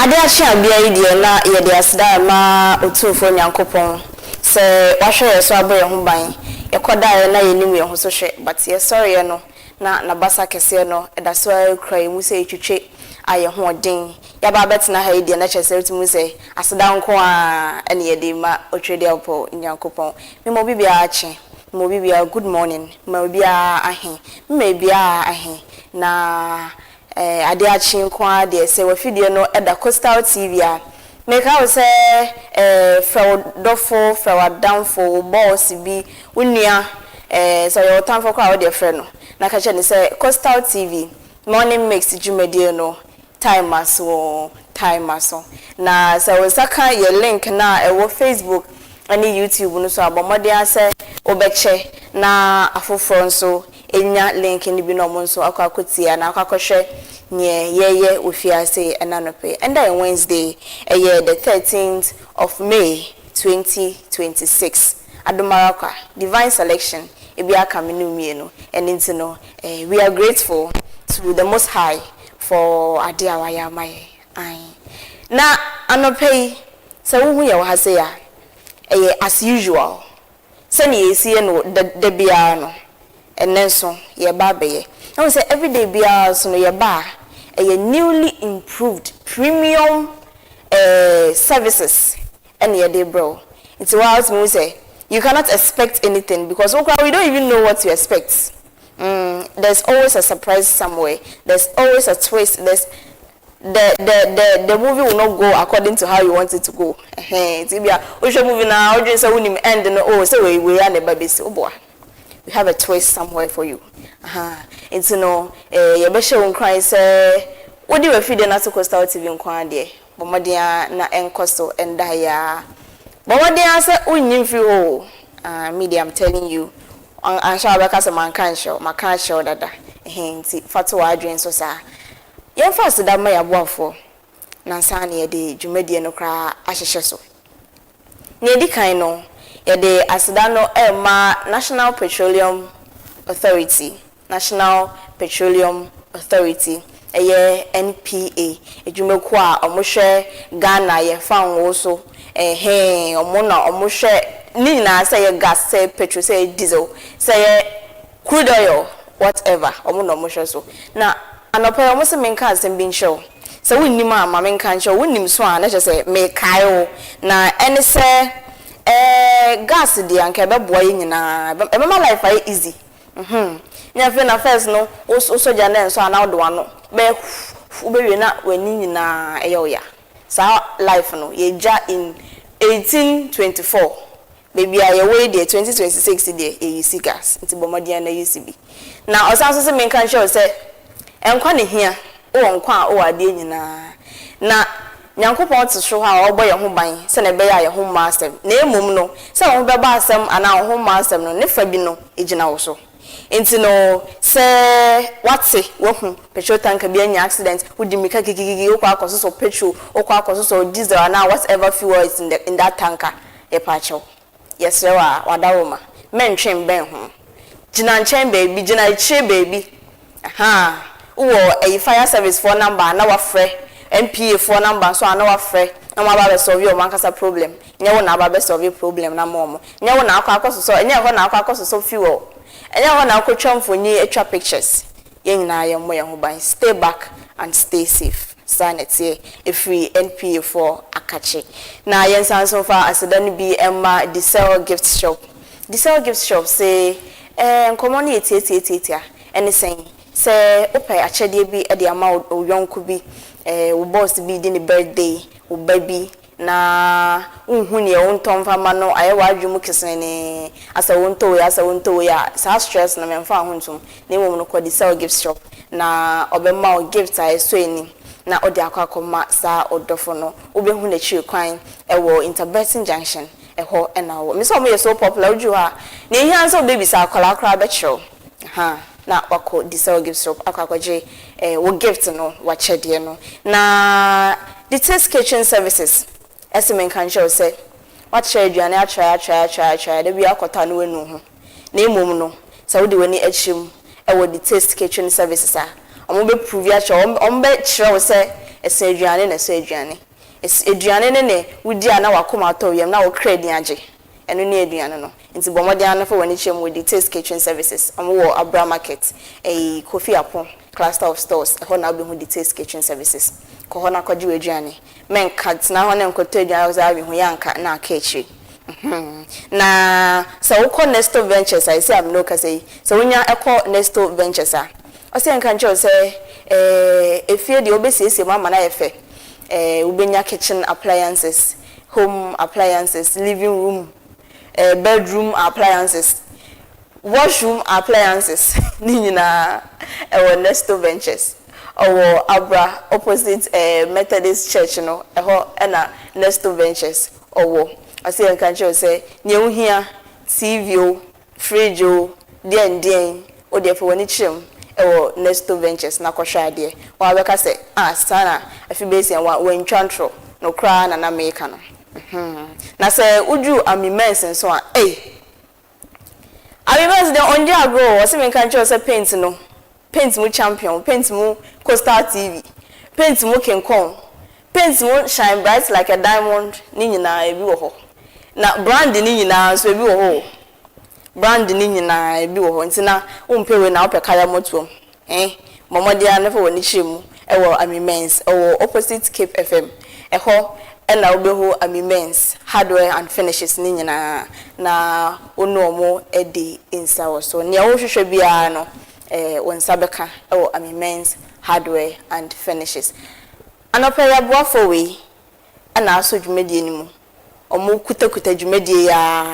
ade achia bia idie na ye de asda ma otufo nyankopon se wahwe ye so aboye ho ban ye koda na ye nim ye ho so hwe but ye sorry ye no na basa kese no eda so krai mu se twetwe aye ho odin ya ba betina ha idie na chese timu se asda nko a ene ye de ma otwede opo nyankopon me mo bibia achi mo bibia good morning mo bibia ahe me bibia ahe na ade achi nko a de se wafidie no eda Coastal TV a make out say for dofo for downfall boss bi unia so your time for crowd your friend no na ka che ni say Coastal TV morning mix jumedie no time aso na so we saka your link na wo Facebook ani YouTube no so abomode ase obeche na afoforo nso enya link ni bi no mo nso akwakotia na akwakohwe ye ofiase enanope and then Wednesday the 13th of May 2026 Adomaraka divine selection ebiaka menumie no and into no we are grateful to the Most High for adia waya mai na anope so hu ye wa se ya as usual sani ESSIEN no de bia no enenso ye ba beye I say every day bia so no ye ba a newly improved premium services and ye day bro it's what me say you cannot expect anything because we don't even know what to expect. There's always a surprise somewhere. There's always a twist. There's the movie will not go according to how you want it to go. It's we should movie now. Audience say we end and say we are the baby. Oh boy, we have a twist somewhere for you. It's no you be sure cry say what do you feed na to Coastal TV nkwan de bomodia na enkosto enda ya bomodia say unyim fi ho media I'm telling you an sha be kasa man kan show dada nti fato adwen so sa yen fast da ma ya boafo na nsa na ye de dwumadie no kra ahyehye so na edi kan no ye de aseda no National Petroleum Authority NPA ejumeko a omohwe Ghana ye fan wo so omo na omohwe ni na say ye gas say petrol say diesel say crude oil whatever omo na omohwe so na anopa omo se menka asem bin show so wonnim ama menka show wonnim so a na say me kai o na ene say gas di anka be boy nyina e be my life ay easy nya fe na first no o soja na enso ana do ano be ubewe na wani nyina eyoya sa life no ye ja in 1824 baby aye we dey 2026 dey e use gas nti bomodian na use bi na osanso se men kan show say enkwa ne hia o nkwa o ade nyina na nyankopon te so ha obo ye ho ban se na be ya ye ho master na emum no se wo be ba asem ana ho master no ne fa bi no ejina wo so enti no se whatse wo hu petrol tanker bi anya accident wudi mika kikiki okwa akoso so petrol okwa akoso so diesel ana whatever fuel is in that tanker e pacho yes rewa wadawoma mentwen ben ho gina nchen baby gina ichire baby uwo fire service phone number na wafre MPA phone number so ana wafre na ma ba solve your mankasa problem nya wo na ba solve problem na momo nya wo na akoso so nya ho na akoso so fuel enya ho na akotwa mfonyi etwa pictures yen na ye mo ye ho ban stay back and stay safe sanity free NPA for akachi na yen sanso fa asedan bi emma Diesel gift shop say nkomo na etietitia anything say opai achede bi e de ama oyonko bi wo boss bi di ni birthday wo baby na unhu ne wonton fama no aye wadwum kesene asa wonto ya sa stress na memfa hontum na emom no ko Diesel gift shop na obema o gift aye so eni na odi akwa sa odofo no obehu na chi kwan ewo Interbertin Junction eho na wo me so mo ye so popular uju ha na ehi anso baby sa akwala be chiro na wako Diesel gift shop akwaje wo gift no wa chede no na the test kitchen services ESSIEN can show say what share aduane a try da bi akota no wenu ho na emom no so wo de wani achim e wo the test kitchen services a omo be prove ya cho omo be kire wo say ese aduane na ese aduane aduane ne wudi ana wakoma to yam na wo kra din age eno ne aduane no nti bomode ana fa wani chem with the taste kitchen services amwo Abra market Kofi Apon cluster of stores ho na obehu the taste kitchen services ko ho na kwaji aduane men kat na ho na nkoto aduane za bi hu yanka na aka echi na so uko Nesto Ventures I say am no ka say so wonya ekọ Nesto Ventures a o say nka nche o say efie de obesiesie mama na efe ubenya kitchen appliances, home appliances, living room, bedroom appliances, washroom appliances. Nina Nesto Ventures. Or Abra opposite Methodist Church, no, ena Nesto Ventures. Or I say I can say new here TV, fridge, den, or therefore when it's Nesto Ventures na kwahwa de wa beka se sana AFIBA and when chantro no cry na make no na se uju amimens so amimens de onje agro o se me kan say paint no paint mu champion paint mu Coastal TV paint mu Kenkon paint mu shine bright like a diamond ni nyina ebi wo ho na brand ni nyina so ebi wo ho brand ni nyina ebi wo ho ntina umpewe na opekaya motuom momode ana fa woni chemu ewo amimens ewo opposite Cape FM eho ena obeho amimens hardware and finishes ni nyina na onomo edi insawo so ne wo hwehwe bia no wonsa beka ewo amimens hardware and finishes anopeya boafo we ana aso dwumedie ni mu omo kutakuta dwumedie ya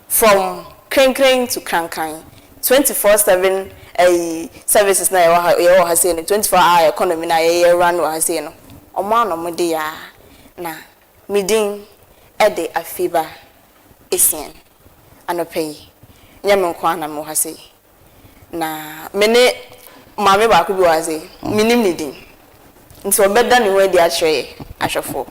from krenkren to krankan 24/7 services na yo ha say no 24-hour economy na ye run wa say no omo anomode ya na midin ede AFIBA ESSIEN anopay nyame nkwa na mo ha say na mene maame ba ko bi wa say minim midin nti obeda ni we di ahwe ahwefo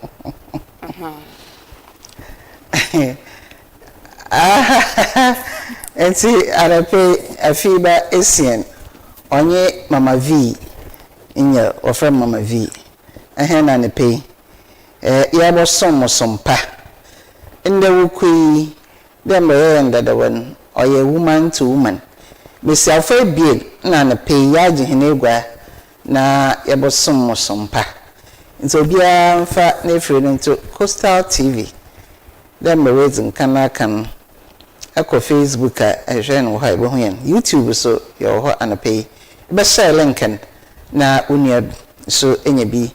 Enti arape AFIBA ESSIEN onye Mama V inye ofre Mama V na ne pe ya bo sompa inde wukui dem be ndada wan oye woman to woman besi afa biel na ne pe ya jihinegwa na ya bo sompa nti obia mfa na efre nto Coastal TV dem be wezin kan Eko Facebook ehwen wo ha ebo yen YouTube so yo ho anape be share linken na unia so enye bi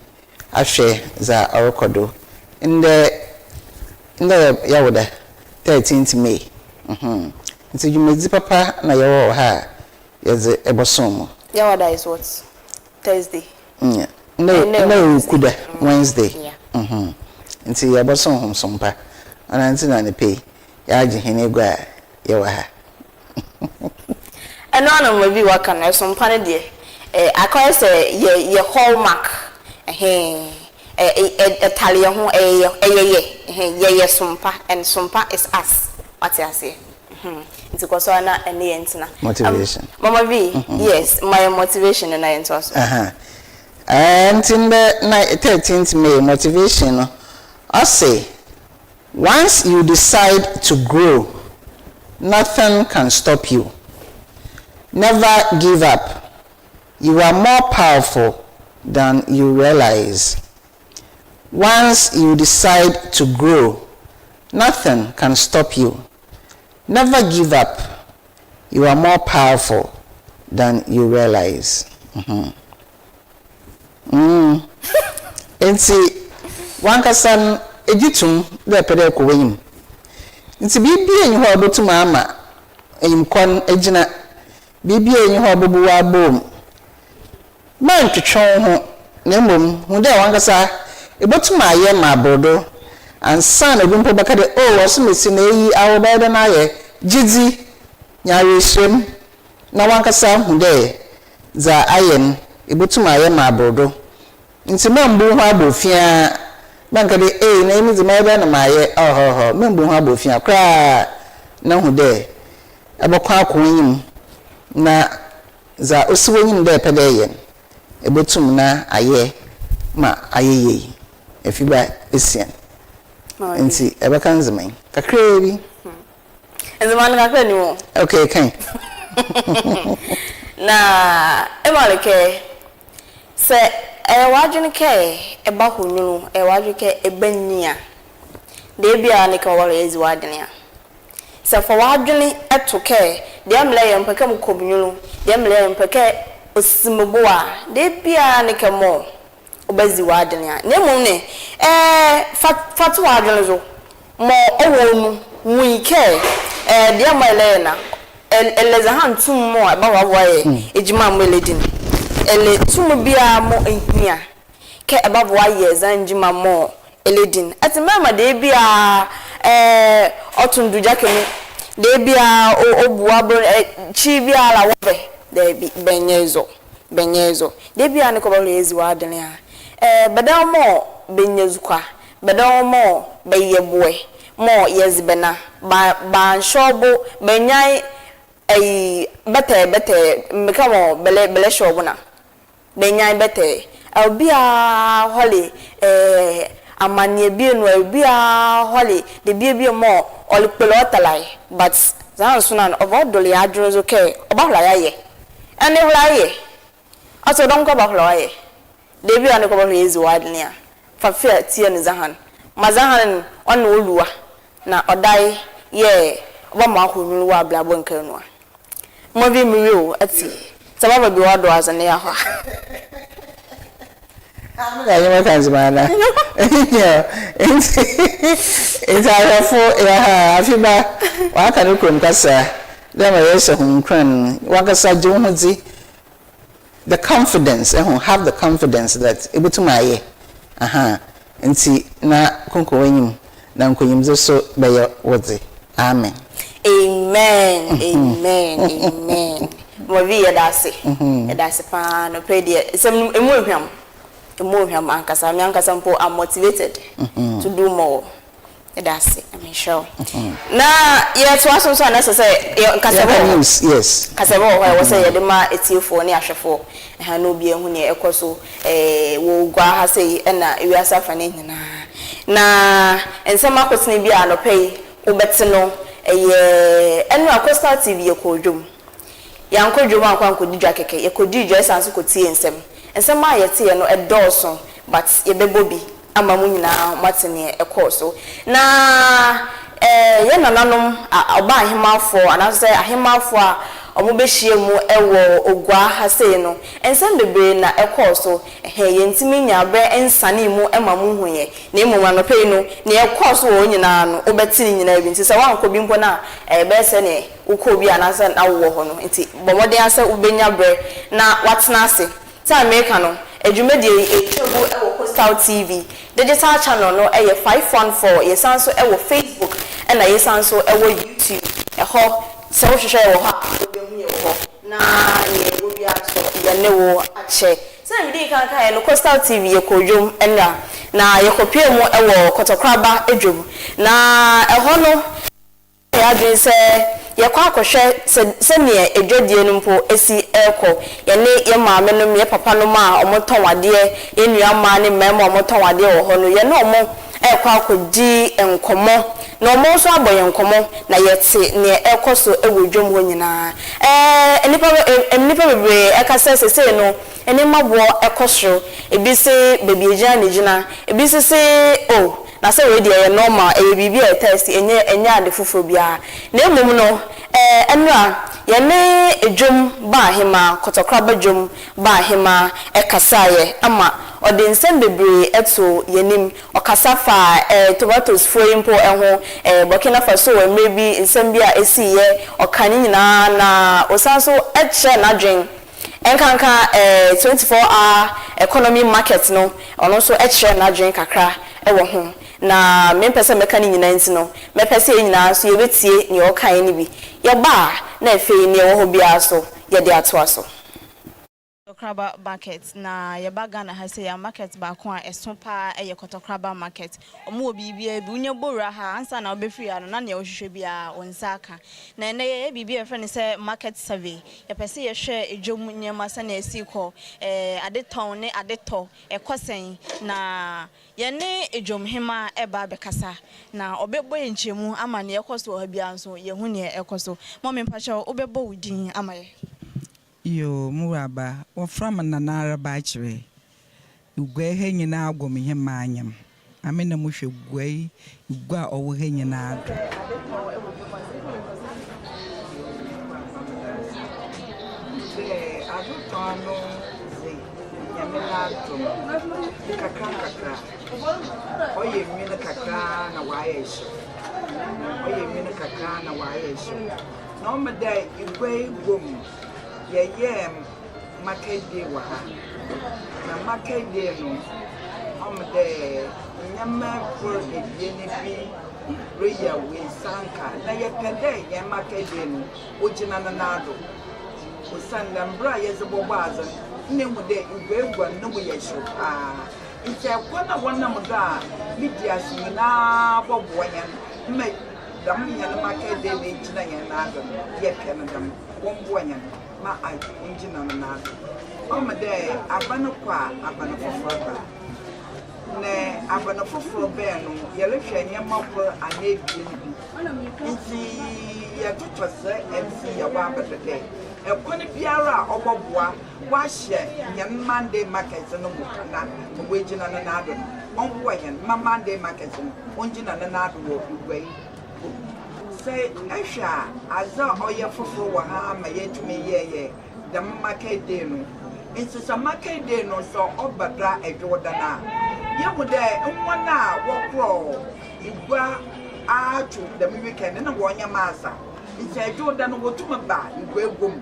ahwe za orokodo inde yawoda 13th May nti jumezi papa na yawo ha yeze ebosom yawoda is what Thursday no kuda Wednesday nti yabosom hom sompa ana nti na ne pay ya jihinegwa yewa ha eno ana mo bi waka na so mpa ne de akoy say ye hallmark taliye ho ye sumpa and sumpa is us what you say it's because na ene entina motivation Mama V yes my motivation na ento so and in the 13th May motivation I say once you decide to grow, nothing can stop you. Never give up. You are more powerful than you realize. Once you decide to grow, nothing can stop you. Never give up. You are more powerful than you realize. Enti wankasan ejitum de pede ko wanyim nti bibia enyi ho obotum ama enyimkon ejina bibia enyi ho obobu wa bom man twetwon ho na mom hu de wankasa ebotum aye ma brodo ansa na bimpo baka de osumesi na eyi awobeda na aye gidi nyawe shem na wankasa hu de za ayen ebotum aye ma brodo nti mambu ho abofia banka de na imi zima na maye membu ho abofia kra na hu de abokwa akoyim na za osiwonyim de pede yen ebotum na aye ma ayeye AFIBA ESSIEN nti ebeka nzemai kakra bi nzemai kakra ni mo okay kan na emaleke se wadwene ke eba honunu wadwene ke ebania de bia ne ka wale ezi wadene a se fa wadwene etoke de amle ye mpeke mkobnyunu de amle ye mpeke osimbo a de bia ne ka mo obazi wadene a ne mu ne fatu wadwene zo mo owonu wike de amle na eleza hantum mo eba wawaye ejima mo eledin ele tumu bia mo ehia ke eba waye zanjima mo eledin ati mama de bia otunduja kemi de bia obuwa chi bia la wobe de benyezo de bia ne ko balo ezi wadene a beda mo benyezuka beda mo beyeboe mo yezibena ba shobo benyai bete mekamo bele shobo na benyai bete obia holi amanie bi no obia holi de bi mo olpelotalai but zan sunan obodole adrozo ke obahla yaye ene hulaye aso don ko bahla yaye de bi an ko bahla ezi wadne a fa fe tie ne zahan mazahan on oluwa na odai ye oba ma ahonwu wa blabo nkanu a mo bi mi wi ati sababa bi wado azane ya ho I'm Kanzimana. It's AFIBA. What can you come, Cassa? There is a home cran. Wakasa Jonesy. The confidence, and have the confidence that able to my and see na conquering Nankoyim so by your words. Amen. Amen. Amen. Movia that's a pan of pedia. Some emotion. Emotion ankasa me ankasa mpo am motivated to do more. That's it. I'm sure. Na ye to aso so na say kasebo yes. Kasebo why say ye de ma etiefo ne ahwefo ha no bi ehu ne ekoso wo gwa ha say na ewiasa fa ne nyina. Na ensema kwotene bi anopei obete no enu Coastal TV ye kodwom. Yankodwom ankwanko didwa keke ye kodidwa esanso kotie ensem. Ensema yete ye no edorso but ye bebobi ama mu nyina matene ekoso na ye nananom oba ahemafo anase ahemafo a omobehie mu ewo ogwa ha sei no ensem bebre na ekoso ye ntimi nyabe ensane mu ema mu huye na emu anopei no na ekoso wo nyina no obetini nyina bi nti se wanko bi mpo na be se ne ukobi anase na wo ho no nti bomode ase ubenya bre na watena ase America no edwumedie echobu ewo Coastal TV digital channel no 514 yesanso ewo Facebook na yesanso ewo YouTube eho se wo hwehwe ewo ha obehu ewo na ye wo bia so ye ne wo ache se midi kan no Coastal TV ye kodwom na ye kopie mu ewo Kotokraba edwom na eho no ya dwen se ye kwa akohwe se ne edwadie no mpo esi eko ye ne ye maame no ye papa no ma omoton wade ye nua ma ne mema omoton wade wo ho no ye no omo ekwa akodi enkomo na omo so aboye enkomo na ye te ne ekoso ewodwom ho nyina enipa bebre ekasa sese no eni mabo ekoso ebi se bebi egina ne gina ebi se na say we dey normal bibi e test enye ade foforo bia na emom no enra ye ne edwom ba hema Kotokraba dwom ba hema ekasaye ama odinsem bebre eto yenim okasafa tomatoes foyimpo eho Burkina Faso we maybe nsem bia esiye okani nyina na osanso eche na dwen enkanka 24-hour economy market no ono so eche na dwen kakra ewo ho na mempese meka ni nyina nti no mepese nyina so yebetie ne okan ni bi ye ba na efe ni ewo ho bia so ye de ato aso Kotokraba market na yebaga na ha say ya market ba ko a eso pa eye Kotokraba market omo bibia bi unya bora ha ansa na obefiri ya na na ohwehwe bia onsa aka na ene ye bibia fe ne say market survey ye pese ye hwe edwom nyema sa na esi ko adeton ne adeto ekosen na ye ne edwom hema eba bekasa na obebo enchemu ama ne ekoso ha bia nso ye hu ne ekoso mo me mpache obebo wudin amaye yo muraba wo from na naraba chire ugwe he nyina agwom he manyam amena mu hwe gwe ugwa owo he nyina ado adutano ze yamela to kakra oye mina kakra na wayeshi oye mina kakra na wayeshi no meda igwe gom ye makede wa ha na makede no omde nyama for ebie ne bi reya we sanka na ye pede ye makede no ogina na nado osanda mbra ye zebobo azan ne mu de igwe gwa no mu ye sho nche kwana wona mu da media shi na bobo nya me dam nya na makede ne gina ye na ado ye pene dam wombo nya ma a engine na na omede abano kwa abano foforo ba ne abano foforo be no ye rehwe nyema ko anebie bi nti ye totose MC ya wa bedede ekone biara oboboa wa hye nyem Monday market no mu kana mo engine na na ado onwo yen ma Monday market no engine na na ado wo igwe say ehwa aza oye foforo wa ha ma yetumi ye the market day no into some market day no so obadra edwoda na yemude nwana wokro igwa atu the weekend na wonya masa into edwoda no wotuma ba igwa egom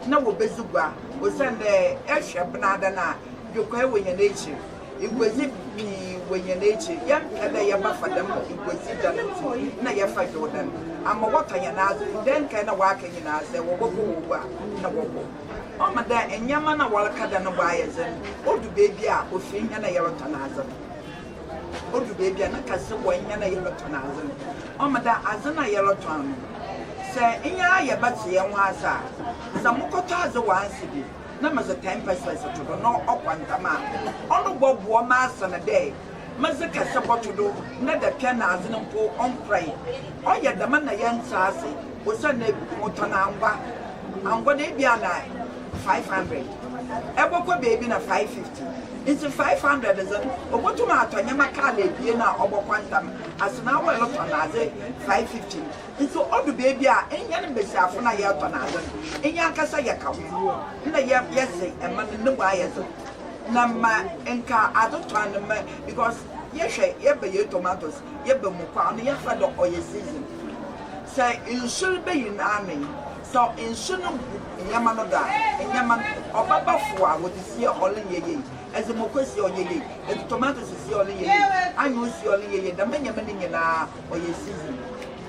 na wo bezugwa wo sende ehwe bnada na yokwa ewenye nechi igwazi bi wenye nechi yam kada yaba fadam igwazi dan na yafa jodan ama watanya na den kana waka nyina se wo bobo na wobo o mada enyama na walakada no bayezen odu bebi a ofinya na yerota na azan odu bebi a na kase wonya na yerota na azan o mada azana yerota no se inya yabati ye nwasa za mukoto azu wansi bi na maza 10% to no okwantama onu bobo ma asana dey maza kase botodo na da pia na azana mpo onprai oya da man na yansa ase osana mutona angwa na bia na 500 eboko baby na 550 into 500 is oboto ma atonya makala bie na obokwantam asna wa lot na aze 550 into odu baby a enya ne besiafo na ye to na aze enya akasa ye kawo na ye yese e man ne wa yeso na ma enka adoto an ma because ye hwe ye be ye tomatoes ye be mu kwa no ye fa do oye season say insul be yin amen so insul no nyama no da nyama obaba fo a wodi sie ole yeye ezimokwesi ole yeye et tomatoes sie ole yeye anyu sie ole yeye da menyama ni nyina oye season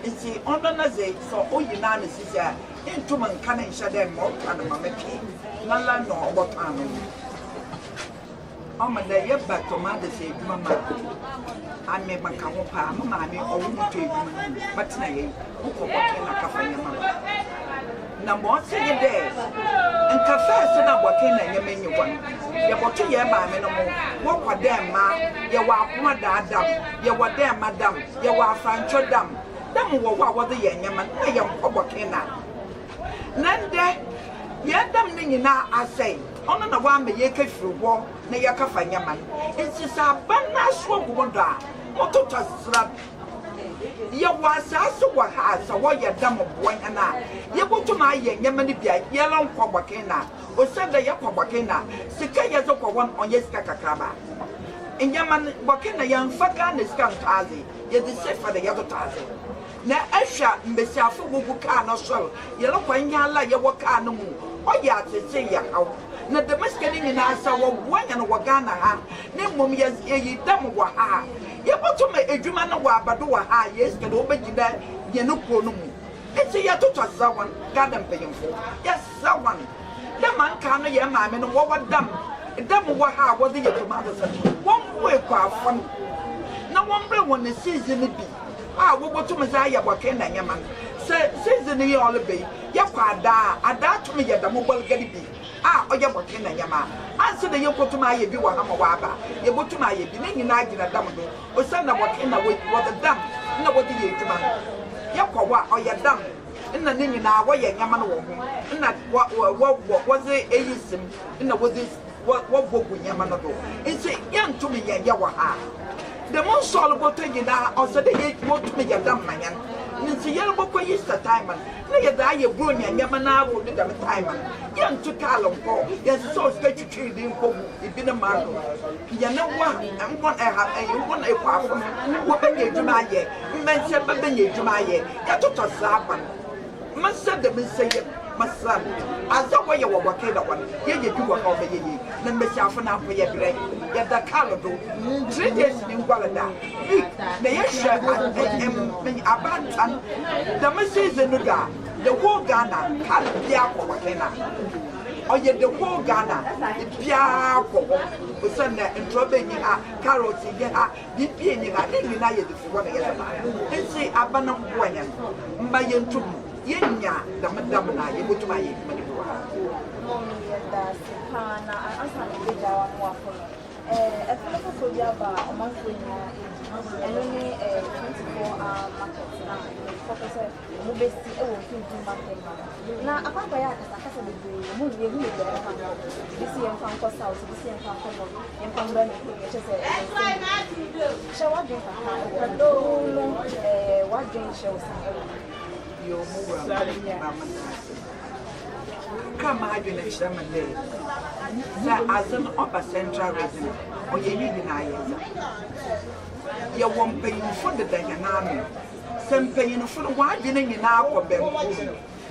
iti ondo na ze so oyina na sisi a intuma nka na nhya dem mo kana mameki na la no obotano amada ye ba tomatoes e duma ma ame maka ho pa mama ame owo muto e duma batina ye ukobotwe na kafanya mama na mo se ye de nka first na boke na nyame nyiwan ye boto ye ma me no mo wo kwade ma ye wa akwa da adam ye wa de madam ye wa afrancho dam dam wo wa de ye nyama na ye boke na nande ye dam ni nyina asai ono na wa me ye kafiri na ye kafa nyama nti sa bana so gumoda mototo sra ye wa saso wa ha sa wo ye dam boanya na ye botuma ye nyama ni bia ye lon kwabake na o sanda ye kwabake na sika ye zo kwon onye sika kakraba nyama boke na ye mfaka na sika ntaze ye de sefa de ye to taze na ahwa mbesiafo gugu ka no so ye lo kwanya ala ye wo ka no mu o ya tete ya hawo na damaskani ni na asa wo boanya no wagana ha ne mom ye yi dam wa ha ye botuma edwuma no wa abado wa ha yes ke do begida ye no ko no mu eti ye to zawan garden peyimfo yes zawan The man can hear mammy and what dam. Dam what how was the tomatoes. One way quite fun. No one when the season be. Ah, what to Messiah working and yaman. Say, season the all be. Yakwada, a that to me at the mobile getty be. Ah, or yaworking and yama. Answer the yoko to my view on Hamawaba. You go to my beginning night in a dam. Or send a work in a way was a dam. No, what do you man? Yakwa or your dam. In the name now, why yaman woman. And that what was it? ASSIEN in the was this what book with Yamanado. It's a young to me, Yawaha. The most soluble thing in our also the eight more to me, a damn man. It's a yellow book is the time. Lay a die of Brunia, Yamana will be the time. Young to Talon, yes, so statutory in home, it been a man. You know what? And what I have, and you want a part from what you do my year. Men said, but then you do my year. That took us up. Must send them and say, my son, as the way you were working on, here you do a hobby, then Miss Alpha for your brain, yet the color do 3 days in Gualada. They are sure and abandon the message in the whole Ghana, California, Wakena. Or yet the whole Ghana, the Piaco, the son and dropping in her carrots in her, the being in her, in United for 1 year. And say, Abanam Guayan, by your tomb. Yenya, the Madamana, you go to my your come I do next time a day. As an upper central resident, or you need an eye. You won't pay for the dynamic. Some paying for the wide dinning in our bed.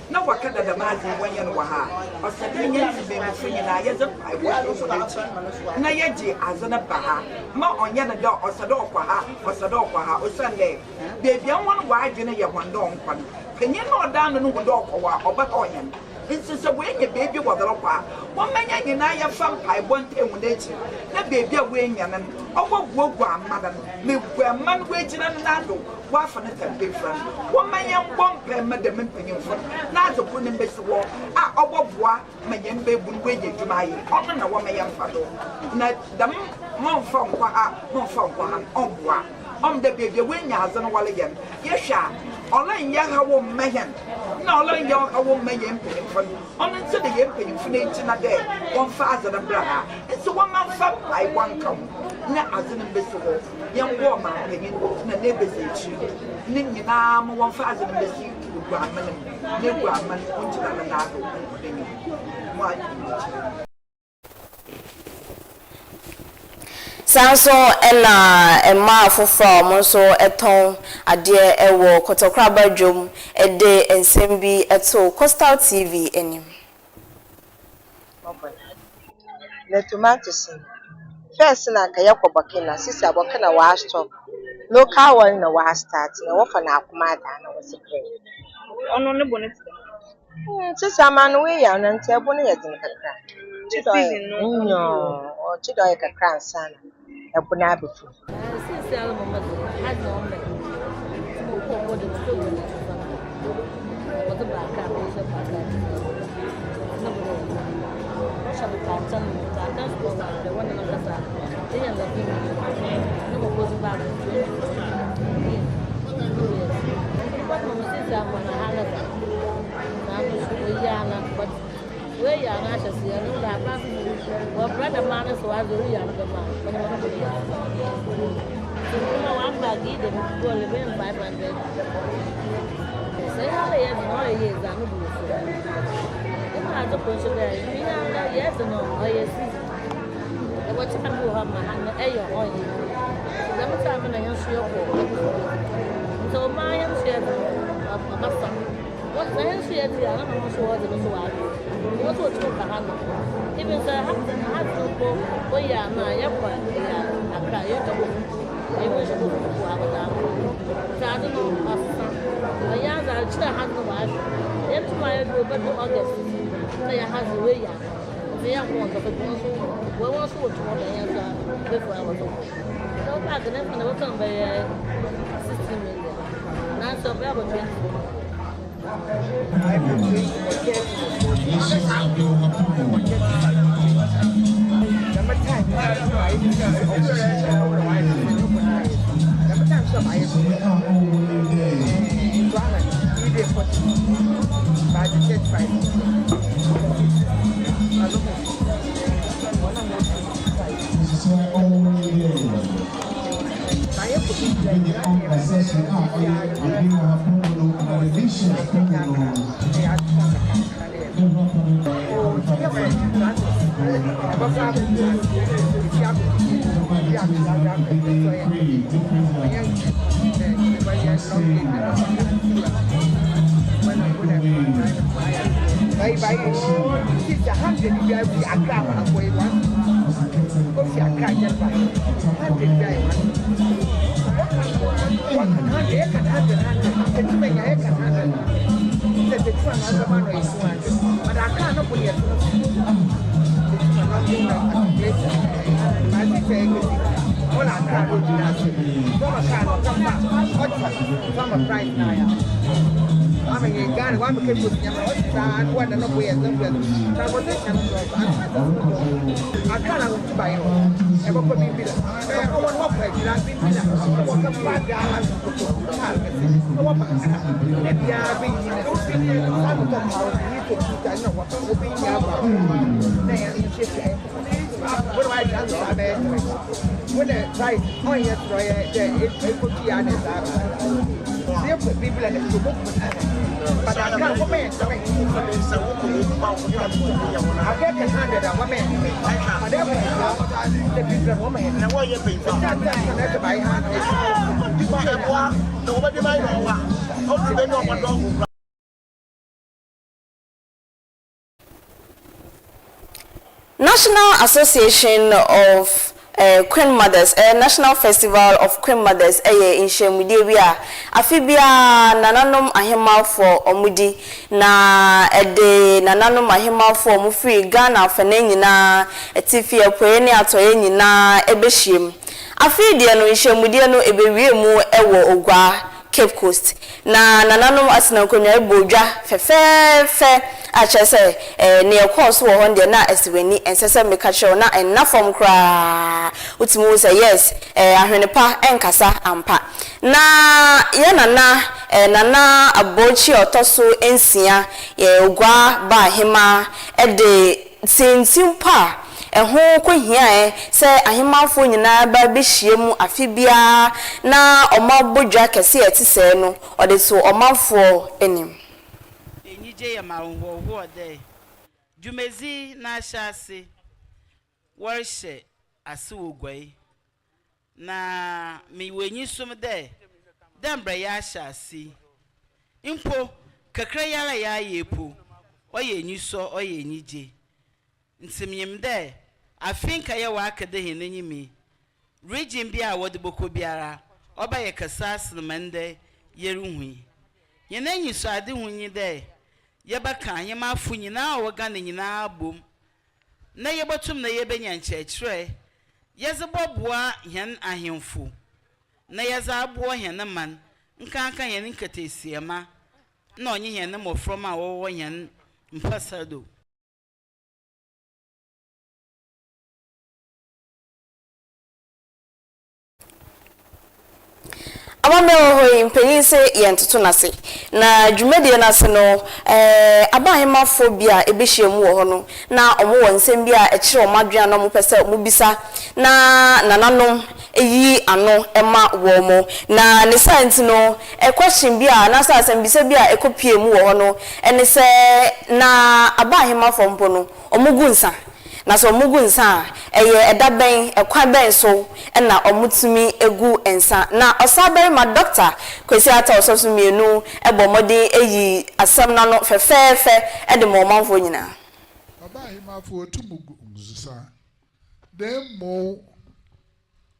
No, what can the man when you know her? Or something else to be between an eye as a pipe. Nayaji as an abaha, more on Yanada or Sadokwaha or Sunday. Baby, I want wide dinner you one dog. Can you know down and dog or but on? It's a way your baby was a rock. One man and I have some pipe one day when they let baby away and over work mother, live where man waiting and Nado, wife and a big friend. One man young one pair madam in front, not to put in best war. Ah, over bois, my young baby would wait to my own a woman young fellow. Not the mon from on bois. The baby wing as an wall again. Yes, Online young a woman, no, like young a woman, on into the imping for a day, one father and brother. It's a 1 month up by one come. Not as an invisible young woman hanging in the neighbor's age. Ning arm, 1 father and the sea to Grandman, new Grandman, into the Sanso ena ema fofo so eton ade ewo kotokraba dwom ede ensem bi eto Coastal TV enim na tomatoes first na ka yakobakena sisi abokena wa stock local one na wa start na wo fa na akoma da na wo secret ono ne bonnet sisi amanu we ya na nte ebo ne yedin kakra chido o chido e kakra nsana ebo na abefu sisi ala mama had no me mo ko mo de so wo o to ba ka be so ba ka no bo shabu ka tan ta ta so ba de wona na kasa e ya la bi no mo ko zo ba ko mo sisi ama na hala na no so ya na but we ya na shasi ya no da ba wa brother man so wa zo ya na ma so no one bag de go le ben 500 say how ya no ye za no bu so ina to ko so da ni na yes no o yes e wa ti kan bu ha ma na e yo o ye da mo ta ma na yan so yo ko so ma yan so ya ma fa what the hell she had ya na mo so wa de so wa what what to ka ha no even so have to go ya na ya kwa ya aka yo to I wish I would have done. I don't know. I am the children had no wife. Then to my August. na ya ha zo we ya me ya ko to ko so we won so to mo ya so be for our so so back then for the bottom by 16 million na so be about 20. National Association of Queen Mothers, National Festival of Queen Mothers, in Shemudewia, AFIBA, Nananom Ahima for Omudi, na de Nananom Ahima for Mufri, Ghana, Fenenina, Etifia, Poeni, Atoeni, na Ebeshim. AFIDiano, Shemudiano, Eberimu, Ewo, Ogwa, Cape Coast. Na Nananom Asina Konya Boja, Fe. Achese near course wo honde na esiweni ensese meka chew na enna form kra utimu say yes ahwenepa enkasa ampa na ye nana abochi otoso ensia ye ogwa ba hima de sentimpa ho kohia se ahemafo nyina ba behyiemu afibia na omabodwa kese etise no ode so omafo enim ya mawo de jumezi na shase warshe asu ogwai na mi wenyi sum de dembra ya shase impo kakra yara ya yepo oye nyiso oye nyije ntimyem de afinka ya wa akade henanyimi region bia wode boko biara oba ye kasa sinmande yeruhui yenanyi so ade hunyi de yebaka yema fu nyina oga na nyina bom na yebotum na yebenya nchechre yezebobua hen ahemfu na yezabuo hen man nkanka hen nkatesiema na onye hen mofroma wo hen mpasado amame ho impenise yentoto nase na dwumade nase no abahemafo bia ebehyiemu wo ho no na omo wonsem bia ekire omadwea no mo pese mo bisa na nananom eyi ano ema wo mo na ne science no question bia na asem bisa bia ekopiemu wo ho no ene se na abahemafo mpo no omugu nsa na so mugu nsa eye edaben ekwa ben so na omutumi egu ensa na osabe ma doctor kwesi ata ososo mienu ebomode eyi asam na no fefefe de mo manfo nyina abahimafo otumugu nsa demo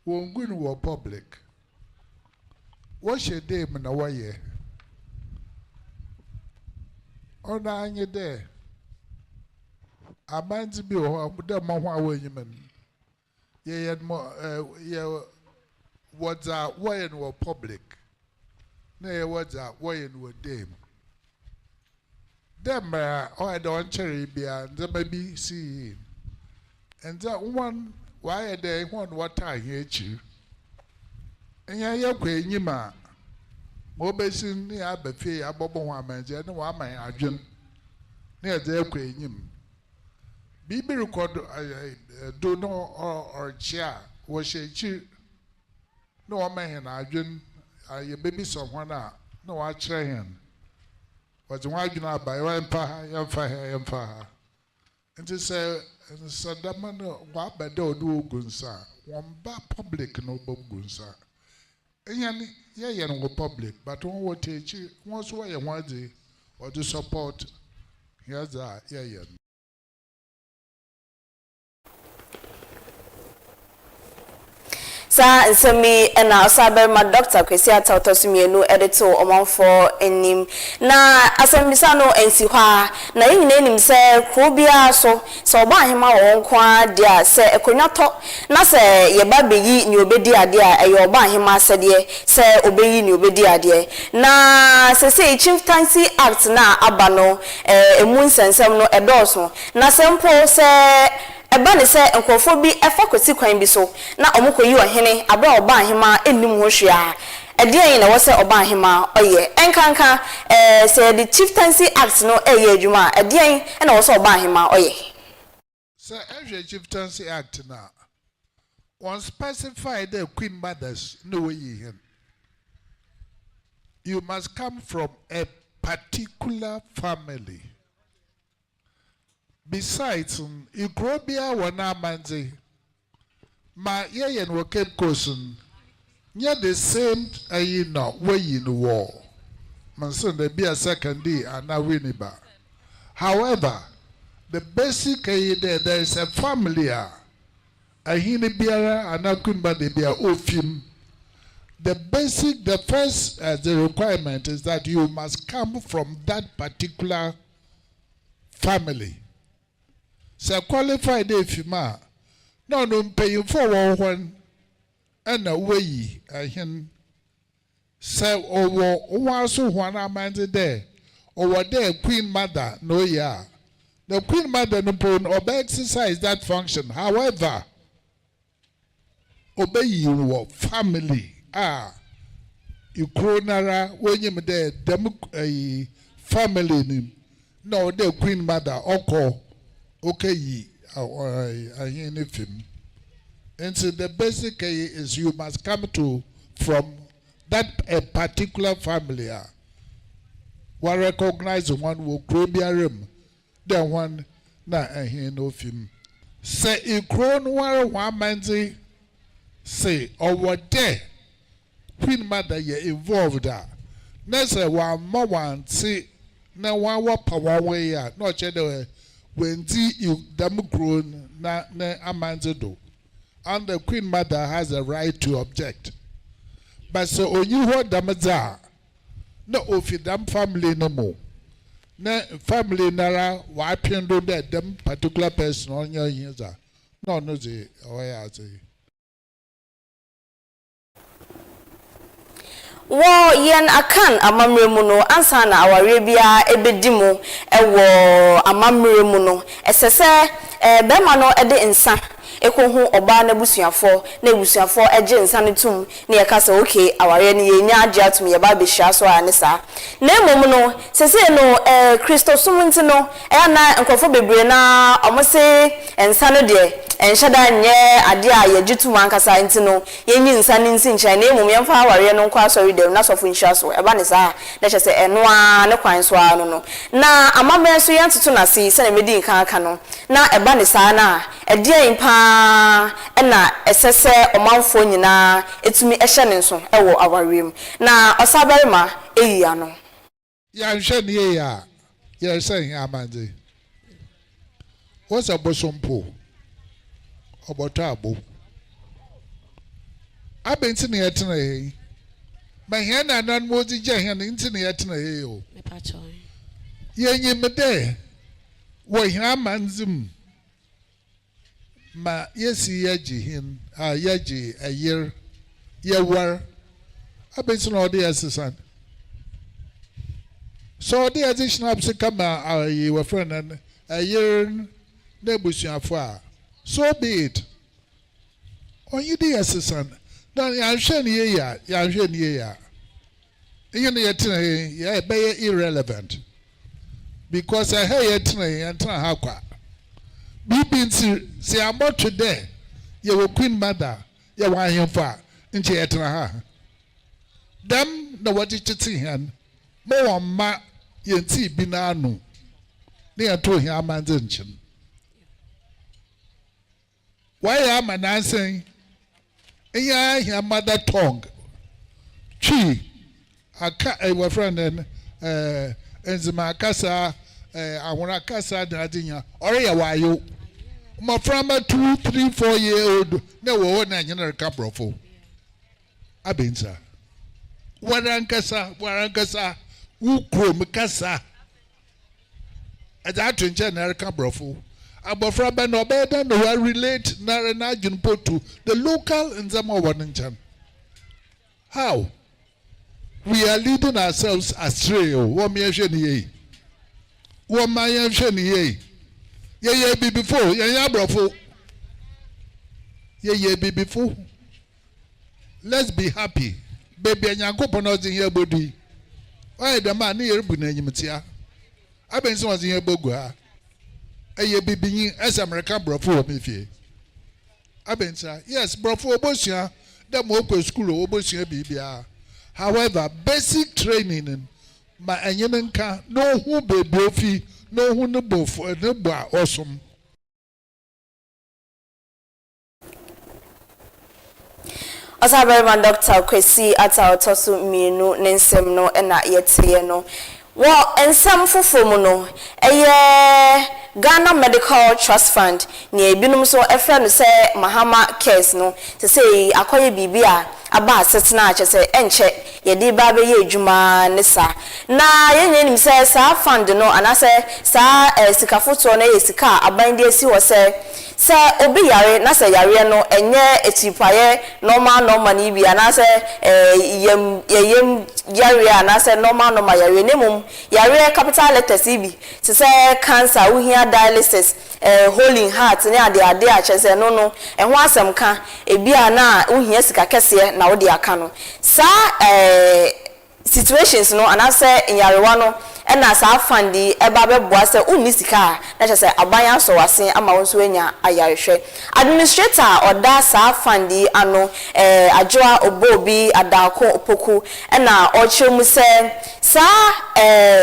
wongun wo public wo shede m na waye ona anye de amanti bi ho abuda ma ho awanyiman ye mo ye what's why in public na ye what's why in dem or don't cherry bia the baby see and that one why they one what I hate you and ya kwenyima mo besin ni abafe abobo ho amanje ne wa man adwen na ye kwenyim bibi record do no or chia wo shechi no wa man na adwen ye baby someone na wa kire hen was one adwen abai wa yamfa nti say Sadaman wa beda odu ogunsa won ba public no bogunsa enyani ye no public but won wo techi won so ye wade or to support here's that ye sa nsemi na osabe ma doctor kwesi atawtosimienu edito omanfo enim na asembisa no ensi hwa na yinina enim se krobia so oba ahema won kwa dia se ekonyato na se ye ba beyi ni obedi ade a eye oba ahema sede se obeyi ni obedi ade na se chieftaincy act na aba no emu nsensem no edoso na sempo se eba ne se nkofo bi efa kwesi kwan bi so na omukoyi ohene abra oba ahema enim ho hwea ede na wo se oba ahema oye enkanka se the chieftaincy act no eye adwuma ede na wo se oba ahema oye so every chieftaincy act na one specify the queen mothers no way him you must come from a particular family. Besides, Ikrobia wana manzi, ma ye and Wakem Kosun, near the same way in the war. Manson, there be a second day and now Winniba. However, the basic there is a family, a Hinibiara and a Kunba de Bia Ofim. The basic, the first the requirement is that you must come from that particular family. So qualified if you ma no pay for one and away him say over so one amount there over there queen mother no ya the queen mother no pon or exercise that function however obey you family you cronara when you there dem family no the queen mother oko okay, and so the basic is you must come from that a particular family. One recognize one will grow room, then one na no film. Say a crown one man say over there, Queen Mother ye involved. Next one more one see na one power way not cheddar. When you them grown na amanzedo, and the queen mother has a right to object. But so when you hold them no if them family no more, na family nara wiping do that them particular person on your ears no the way I say. wo yen akan amamre mu no ansa na aware bia ebedimu ewo amamre mu no esese be ma no ede nsa ekohu oba na busuafo na ebusuafo eje nsa ne tum na ye kasa okay aware ne ye nya age atum ye ba be hia so anisa na emom no sese no Kristo sumunti no na nkofo bebre na omose nsa no de enhyada nye ade a ye gitum ankasa nti no ye nyi nsa ne nsi nkyai na emom yemfa aware no nkwa sorry dem na sofo nhia so eba ne sa na kyese enoa ne kwan so ano no na amamre so yentoto na se se na medi nkan aka no na eba ne sa na ede mpa na esese omanfo nyina etumi ehye ne nso ewo awarem na osabarima eyi ano ya nhwe ne ya ya say amande what's a bosompo oboto abenti ne yetena he ma he na nan mozi je he ne nti ne yetena he o me pa cho ye nyimde wo he amanzim ma yesi yaji hin yaji a year yewar abenso na odi assistant so the additional abse kama ayi wa friend and a year na busuafo a so be it on you the assistant dan ya hwe ne ye ya hwe ne ye ya you know ya be irrelevant because I hear yetna and try ha kwa bibi nti say about today you were queen mother you wa hemfa nti yetna ha dem na what it hin mo ma yenti bi na anu ne yato hi amanze nchim why am I dancing iya hi mother tongue chi aka our friend and enzima kasa ahura kasa dadinya ore ya wayo my from 2 3 4 year old na wo na nyina ka brofo abenza warankasa ukrom kasa ada atwenche na ka brofo abofra ba no be da no relate na junpo to the local nzama wonanchan how we are leading ourselves astray. What me ye? What my ye? Ye be before, ye brofo. Ye be before. Let's be happy. Baby, and Yankopon in here body. Why the man here bunanyimtia? I been so in here bogua. Ye be being as American brofo me fee. I been say, yes, brofo bosia, the moko school obosia bibia. However, basic training ma enyenenka no hu baby ofi no hu no bof no ba awesome. Osaberman Dr. Kwesi ata otosu mienu nensem no na yetiye no. Wo ensam fufumu no eye Ghana Medical Trust Fund ni ebinum so efe no se Mahama case no se say akoye bibia aba asetena ache se enche yedi ba be ye adwuma ne sa na yenyenim se sa fund no anase sa sikafoto na yesika aban de esi wo se obi yare na se yare no enye etipaye normal ni bia na se yem yare anase normal yare nemum yare capital letters ibi se cancer uhia dialysis holding heart ne ade ache se no ho asem ka ebia na uhia sika kese na wo de aka no sa situations no anase nyarewa no na sa fandi eba beboa se unni sika na che se aban so wase ama wonso anya ayarehwe administrator oda sa fandi ano ajoa obobi adako opoku na ochemu se sa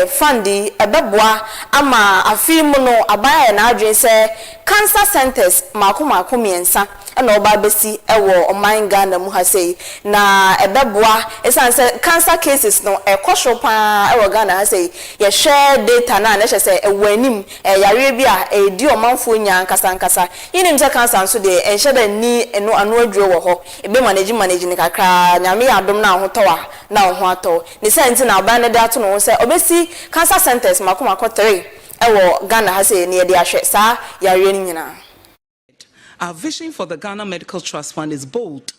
fandi ebeboa ama afimu no aban na adwen se cancer centers mako miensa na oba besi ewo oman Ghana mu ha sei na ebeboa esanse cancer cases no ekosho pa ewo Ghana ha sei ye share data na na se ewanim yare bi a edi omanfo nya nkasa yinim se cancer so de enhye da ni eno anu adwo wo ho ebe manage ni kakra nyame adom na ho towa na ho ato ni se nti na oba ne da to no se obesi cancer centers mako 3 ewo Ghana ha sei ne ye de ahwe sa yare ni nyina. Our vision for the Ghana Medical Trust Fund is bold,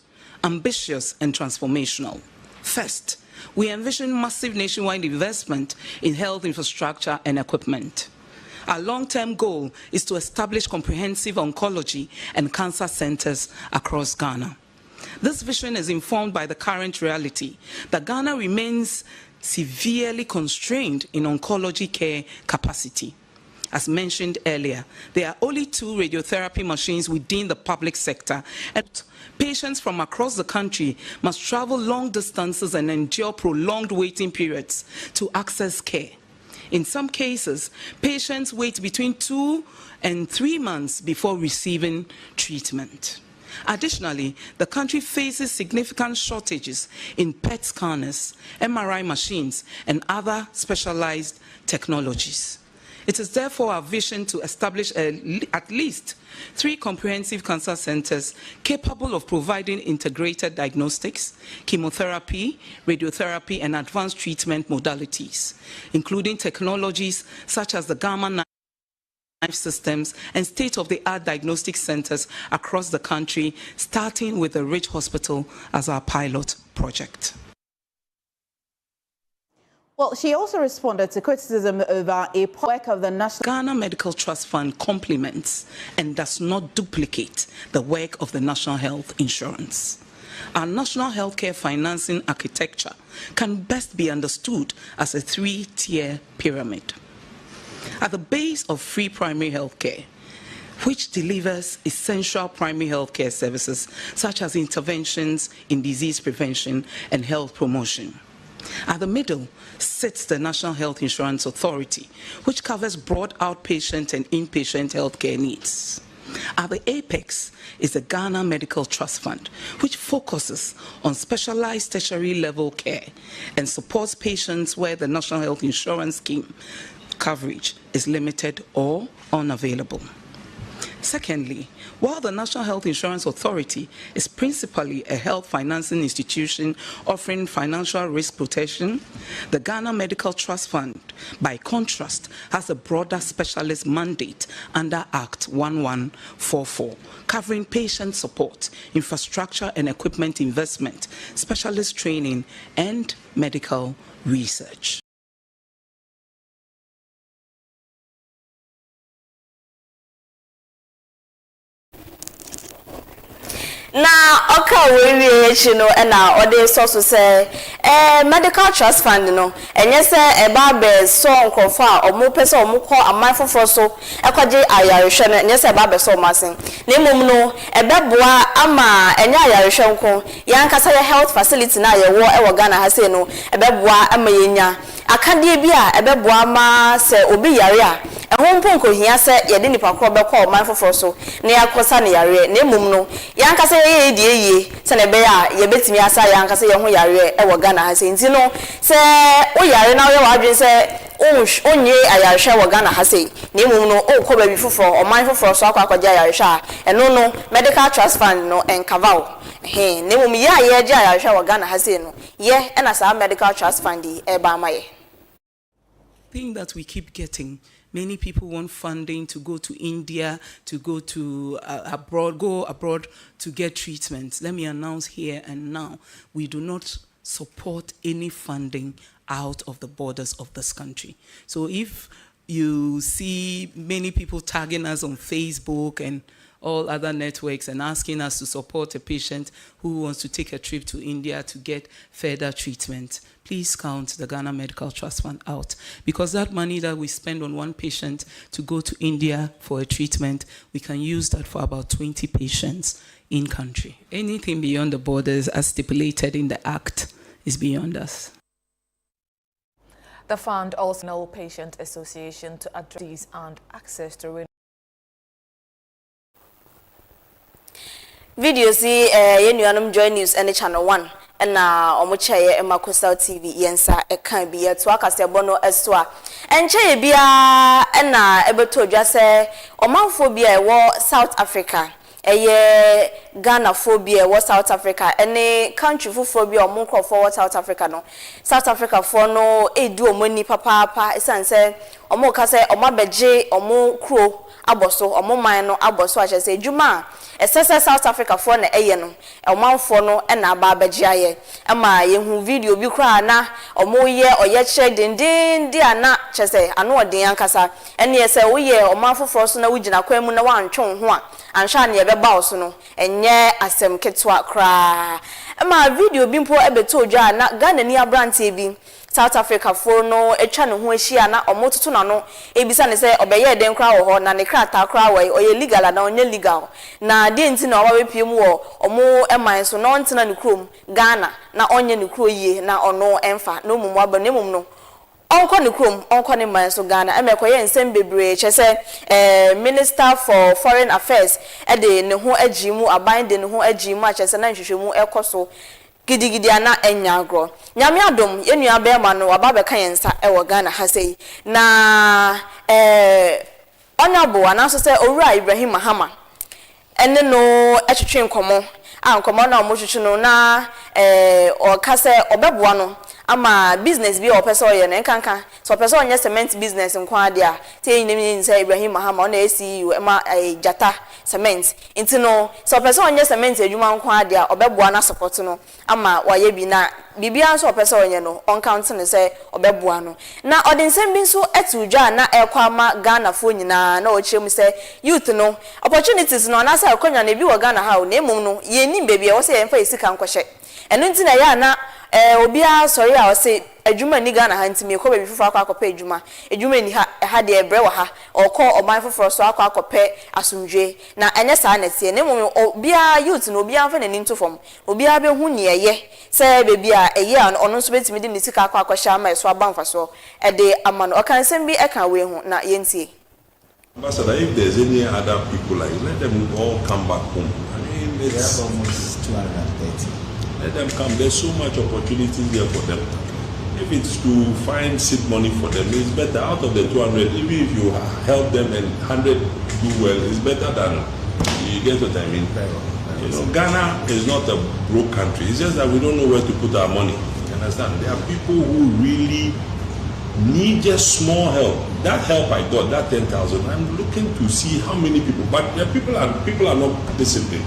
ambitious, and transformational. First, we envision massive nationwide investment in health infrastructure and equipment. Our long-term goal is to establish comprehensive oncology and cancer centers across Ghana. This vision is informed by the current reality that Ghana remains severely constrained in oncology care capacity. As mentioned earlier, there are only 2 radiotherapy machines within the public sector, and patients from across the country must travel long distances and endure prolonged waiting periods to access care. In some cases, patients wait between 2 and 3 months before receiving treatment. Additionally, the country faces significant shortages in PET scanners, MRI machines, and other specialized technologies. It is therefore our vision to establish at least 3 comprehensive cancer centers capable of providing integrated diagnostics, chemotherapy, radiotherapy, and advanced treatment modalities, including technologies such as the gamma systems and state-of-the-art diagnostic centers across the country, starting with the Ridge Hospital as our pilot project. Well, she also responded to criticism over a work of the National Ghana Medical Trust Fund complements and does not duplicate the work of the National Health Insurance. Our national healthcare financing architecture can best be understood as a three-tier pyramid. At the base of free primary healthcare, which delivers essential primary healthcare services such as interventions in disease prevention and health promotion. At the middle sits the National Health Insurance Authority, which covers broad outpatient and inpatient healthcare needs. At the apex is the Ghana Medical Trust Fund, which focuses on specialized tertiary level care and supports patients where the National Health Insurance Scheme coverage is limited or unavailable. Secondly, while the National Health Insurance Authority is principally a health financing institution offering financial risk protection, the Ghana Medical Trust Fund, by contrast, has a broader specialist mandate under Act 1144, covering patient support, infrastructure and equipment investment, specialist training, and medical research. Na oka we chino na ode so say medical trust fund no enye se eba be so nkofa omo pese omo ko amanfofo so ekwaje ayarehwe no enye se eba be so masen na emom no ebeboa ama enye ayarehwe nko yankasa ya health facility na ye wo ewo Ghana ha se no ebeboa ama yenya akade bia ebeboa ma se obi yare a ehomponko hia se ye de nipa kro be ko amanfofo so na yakosa na yare na emom no yankasa ye die se na be ya ye betimi asa yankasa ye ho yare ewo Ghana ha se nti no se o yare na wo adwen se onye ayarehwe wo Ghana ha se na emom no o ko ba bi foforo o manfoforo so akwaje ayarehwe a eno no medical trust fund no enkavao na emom ye aye ayarehwe wo Ghana ha se no ye na sa medical trust fund e ba amaye thing that we keep getting. Many people want funding to go to India, to go to abroad to get treatments. Let me announce here and now, we do not support any funding out of the borders of this country. So if you see many people tagging us on Facebook and all other networks and asking us to support a patient who wants to take a trip to India to get further treatment, please count the Ghana Medical Trust Fund out. Because that money that we spend on one patient to go to India for a treatment, we can use that for about 20 patients in country. Anything beyond the borders as stipulated in the Act is beyond us. The fund also knows Patient Association to address these and access to videos yenuanum joy news and channel 1 na omochaye emakosa TV yensa ekan bi yeto akase bono eswa enche bia na ebeto dwa se omanfo bia ewo South Africa eye Ghana phobia wo South Africa any country phobia omunko for South Africa no South Africa for no edu omoni papa esanse omoka se omabeje omo kro aboso omo man no aboso a se djuma esese South Africa for na eye no omanfo no na ababeje aye ama yehu video bi kra na omo ye oye che dindin di ana chese ano odin ankasa ene ye se wo ye omanfo for so na wugina kwam na wantwe ho a ansha na ye beba oso no enye asem ketwa kra ama video bi mpo ebeto odwa na Ghana ni abrante bi South Africa for no etwa ne ho ahia na omototo na no ebisa ne se obeye den kra wo ho na ne kra ta kra we oye legal na onye legal na de nti na oba bepiem wo omo eman so no ntina ne krom Ghana na onye ne kro yie na ono emfa no mumu aba ne mum no onko ne krom onko ne man so Ghana emekoye nsem bebre chese Minister for Foreign Affairs e de ne ho agimu aban de ne ho agimu a chese na nhwehwemu ekoso gidigidi ana enyagro nyame adom yenua be ma no aba be kan yensa ewo Ghana ha sei na onabo anaso se owura Ibrahim Mahama ene no etwetwe nkomo a nkomo na omotwetwe no na o ka se obeboa no ama business bi o person ye na nkanka so person onye cement business nkwa dia te nyim say Ibrahim Mahama na CEO ma jata cement intino so person onye cement adwuma nkwa dia obeboa na support no ama waye bi na bibia so person onye no on count ne say obeboa no na odinsem bi so etudwa na ekwa ma Ghana fo nyina na o chrem say youth no opportunities no na say akonya na bi wo Ghana ha o na emum no ye nim bebi e wo say emfa isika nkohye eno ntina ya na obia sorry a wo say adwuma ni Ghana ha ntimi ko bebi fufa akwa adwuma ni ha de ebre wa ha okọ oban foforo so akwa asumdwe na enye saa na tie ne mum obia youth no obia fa nani ntofom obia be hu ne ye say bebi a eye ono so betimi di ne sika akwa hya ma so abanfa so e de amano okan sem bi e kan we hu na yentie. Ambassador, if there's any other people like, let them all come back home. I mean, it's almost 230. Let them come. There's so much opportunities there for them. If it's to find seed money for them, it's better. Out of the 200, even if you help them and 100 do well, it's better than, you get what I mean? You know, Ghana is not a broke country. It's just that we don't know where to put our money. You understand? There are people who really need just small help. That help I got, that 10,000, I'm looking to see how many people, but the people are not disciplined.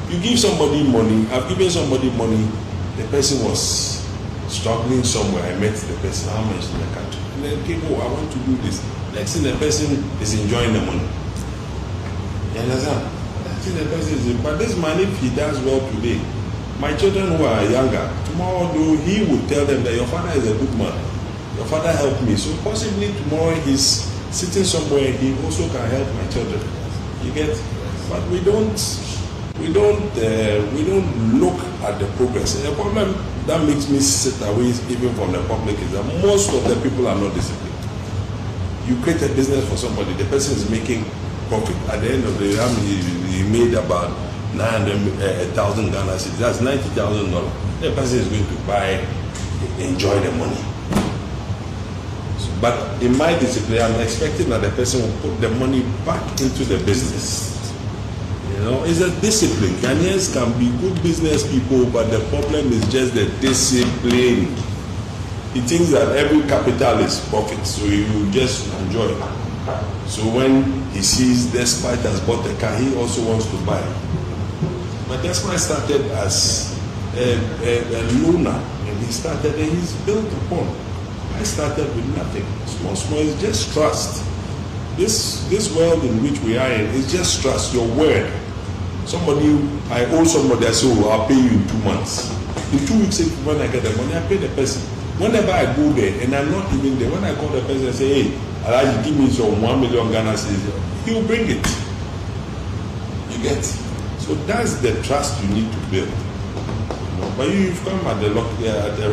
You give somebody money, I've given somebody money, the person was struggling somewhere, I met the person, how much in the country? And then came, oh, I want to do this. Next thing the person is enjoying the money. You understand? Next thing the person is, but this man, if he does well today, my children who are younger, tomorrow though, he would tell them that your father is a good man. Your father helped me, so possibly tomorrow he's sitting somewhere. He also can help my children. You get, but we don't look at the progress. The problem that makes me sit away even from the public is that most of the people are not disciplined. You create a business for somebody, the person is making profit. At the end of the year, he made about 900,000 Ghana cedis. That's $90,000. The person is going to buy, enjoy the money. But in my discipline, I'm expecting that the person will put the money back into the business. You know, it's a discipline. Ghanaians can be good business people, but the problem is just the discipline. He thinks that every capital is profit, so you just enjoy it. So when he sees Despite has bought a car, he also wants to buy it. But Despite started as a loaner, and he started and he's built upon. I started with nothing. Small, it's just trust. This world in which we are in is just trust, your word. I owe somebody, I say, oh, I'll pay you in 2 months. In 2 weeks, when I get the money, I pay the person. Whenever I go there, and I'm not even there, when I call the person and say, hey, I'll give me some 1 million Ghana cedis, he'll bring it. You get? So that's the trust you need to build. You know? But you've come at the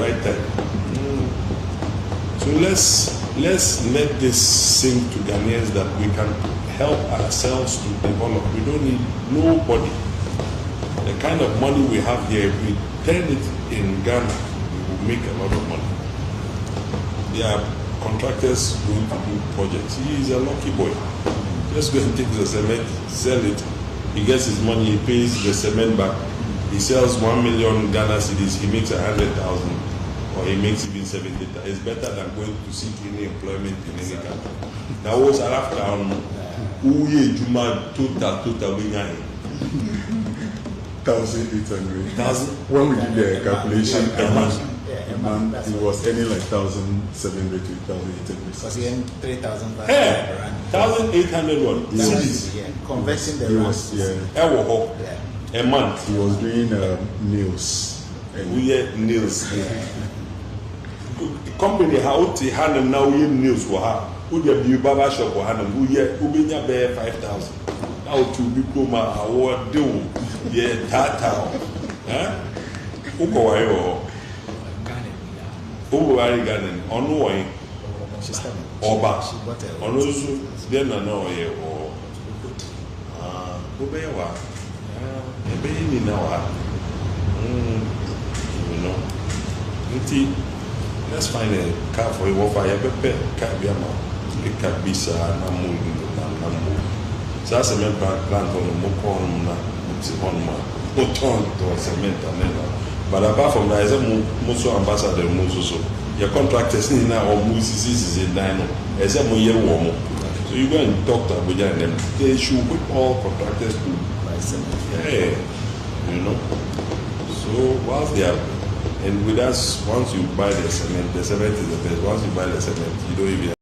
right time. So let's let this sink to Ghanaians that we can help ourselves to develop. We don't need nobody. The kind of money we have here, if we turn it in Ghana, we will make a lot of money. There are contractors going to do projects. He is a lucky boy. Just go and take the cement, sell it. He gets his money, he pays the cement back. He sells 1 million Ghana cedis, he makes 100,000. Or he makes even 70. It's better than going to seek any employment in any country. Now, what's after Juma total we got 1,800. When we did the calculation a month, it was any like 1,700 to 1,800. Because he earned 3,500 per annum. 1,800 what? Yeah, conversing the a month. He was doing nails. Nails. Company how to hand now news for her. Who the barber shop for hand who be 5,000. Now to be Kuma award do tata. Uko Ghana on Oba. On also then no or Ubewa. You know. Let's find a car for you. Car be a car be sa namu. So that's a plant on the moko on ma. Moton to cement and But apart from that, as a most ambassador, most so your contractors in now or movies is in nine, as a year warm. So you go and talk to Abuja and them, they should put all contractors to yeah, you know. So whilst they are, and with us, once you buy the cement is the best. Once you buy the cement, you don't even.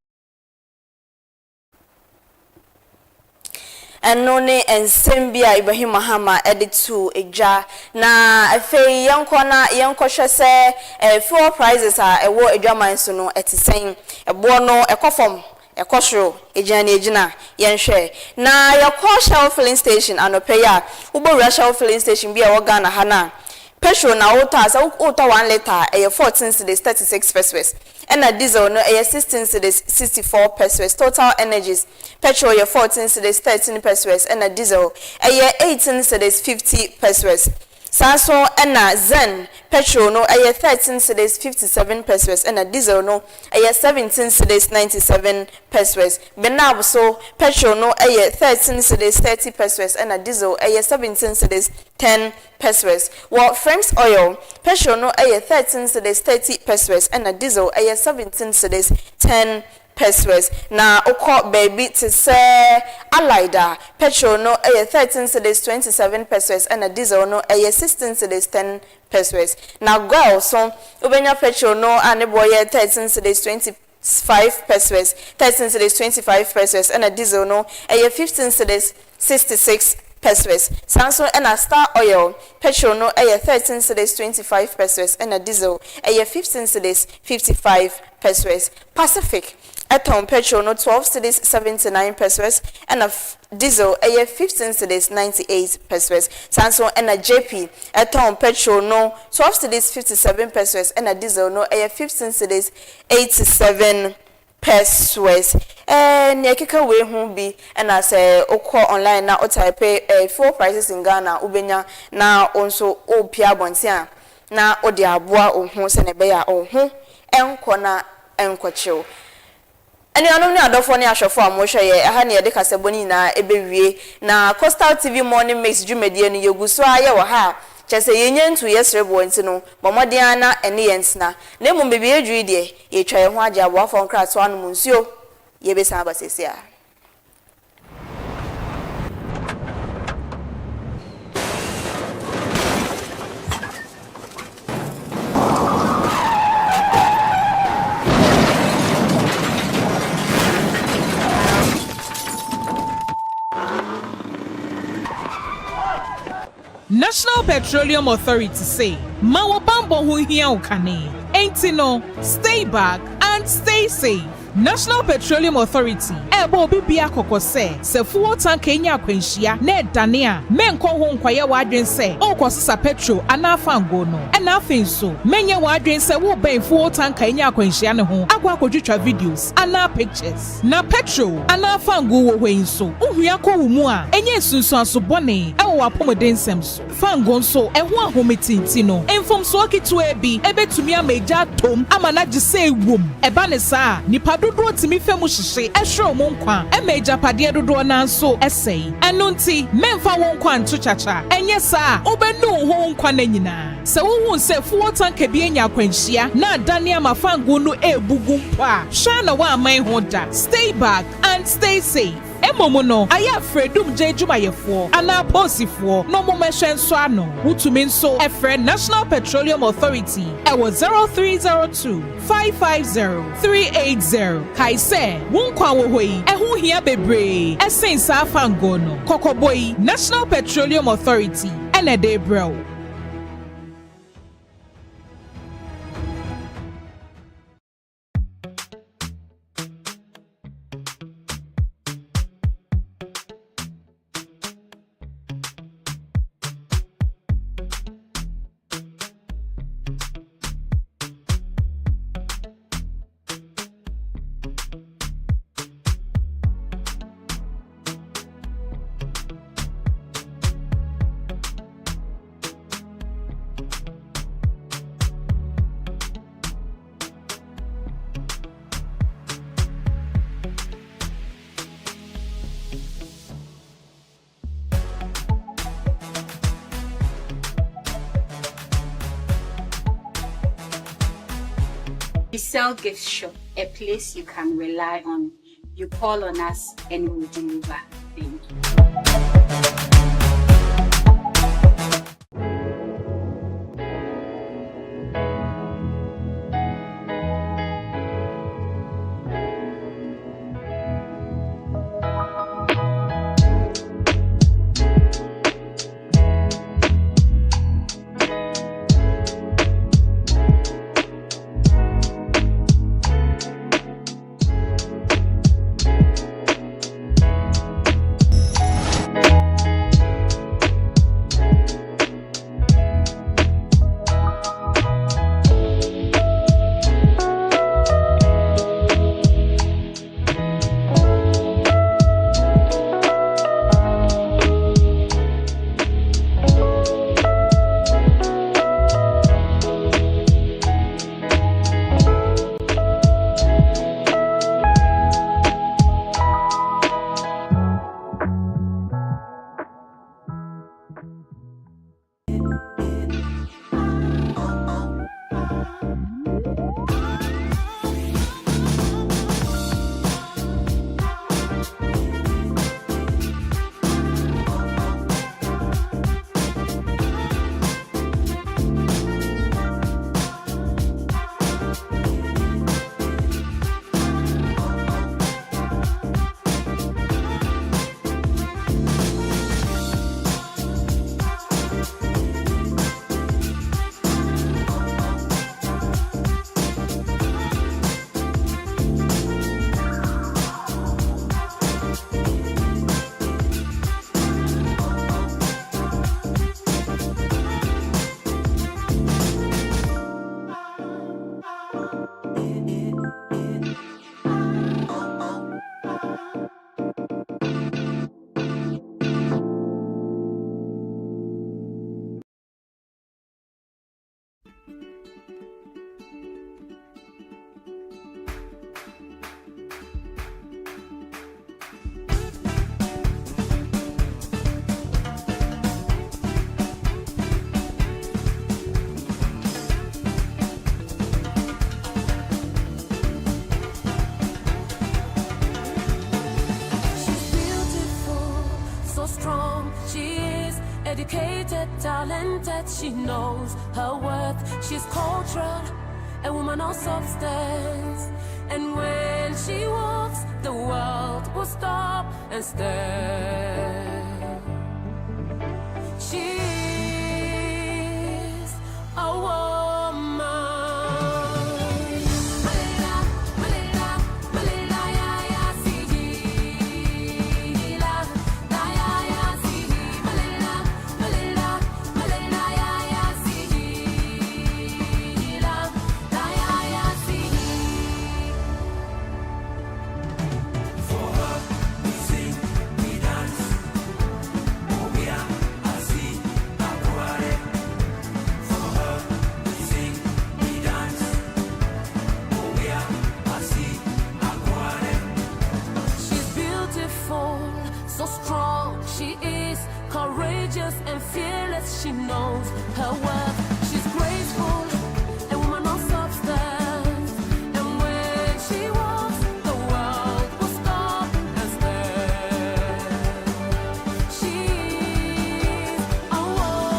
Enone ensembia Ibrahim Mahama editu eja na afei yanko hwese four prizes ewo edwaman so no etisen ebo no ekofom ekosro ejina yenhwe na yakọ Shell filling station anopeya ubo Shell filling station bia wo Ghana hana petrol na auto 1 liter 14 cedis 36 pesos and a diesel no 16 cedis 64 pesos. Total energies petrol 14 cedis 13 pesos and a diesel 18 cedis 50 pesos. Sanso and a Zen petrol no 13 cedis 57 pesos and a diesel no 17 cedis 97 pesos. Benab so petrol no 13 cedis 30 pesos and a diesel 17 cedis 10 pesos. While Frames oil petrol no 13 cedis 30 pesos and a diesel 17 cedis 10 pesos. Na oko baby to say Alida petrol no 13 cedis 27 pesos and a diesel no 16 cedis 10 pesos. Na girl so ubenya petrol no and boy 13 cedis 25 pesos 13 cedis 25 pesos and a diesel no 15 cedis 66 pesos. Sanso and a Star oil petrol no 13 cedis 25 pesos and a diesel 15 cedis 55 pesos. Pacific Atom petrol no 12 cedis 79 pesos and a diesel 15 cedis 98 pesos. Sanso and a JP atom petrol no 12 cedis 57 pesos and a diesel no 15 cedis 87 pesos. Nyekeka we hu bi and as okọ online na o type four prices in Ghana ubenya na onso o pia bontia na o de aboa o hu se ne be ya o hu enko na enkochiw. Ani anom ni adofo ni ahwefo amwohwe ye aha ne ye de kaseboni na ebewie na Coastal TV morning mix dwumedie no yeguso aye wo ha chese yenye ntu yesrebo ntino bomodin na ene yensna na emu bebi edwi de ye twa ye ho agye abo afọ nkrato anu munsuo ye be san abasesia. National Petroleum Authority say, Mawa Bambo hu hiya ukane. Ain't no, stay back and stay safe. National Petroleum Authority ebo bibia kokose se fuel tank enya kwenhia na danea menko ho nkwaye wadwen se okosisa petrol anafa ngo no na afin so menye wadwen se wo ben fuel tank enya kwenhia ne ho akwa kodwetwa videos ana pictures na petrol anafa ngo wo hwen so uhua ko wumu a enye sunsun aso bone ewo wapomoden sem so fango nso eho ahometinti no enfom so akitu ebi ebetumi ameja tom amana gise ewom eba ne saa nipa dodo timi femu hihye ehwe mo nkwa emeja pade dodo na nso esei eno nti memfa wo nkwa nto chacha enye saa obenu ho nkwa na nyina se wo se fuo tanka bi enya kwanhia na dania mafango no ebugu mpa hwa na wa aman ho da. Stay back and stay safe. Emomo no aya fredum jejuma yefo ana posifo no momehwe nso ano wutumi nso efre National Petroleum Authority ewo 0302 550 380 kaise wonkwa wo hoi ehu hia bebre esensa afango no kokoboi National Petroleum Authority ene de bro. We sell gift shop, a place you can rely on. You call on us and we will deliver. Thank you. Educated, talented, she knows her worth. She's cultural, a woman of substance. And when she walks, the world will stop and stare. She's a woman. So strong, she is courageous and fearless. She knows her worth. She's graceful, a woman of substance. And when she walks, the world will stop and stare. She's a woman.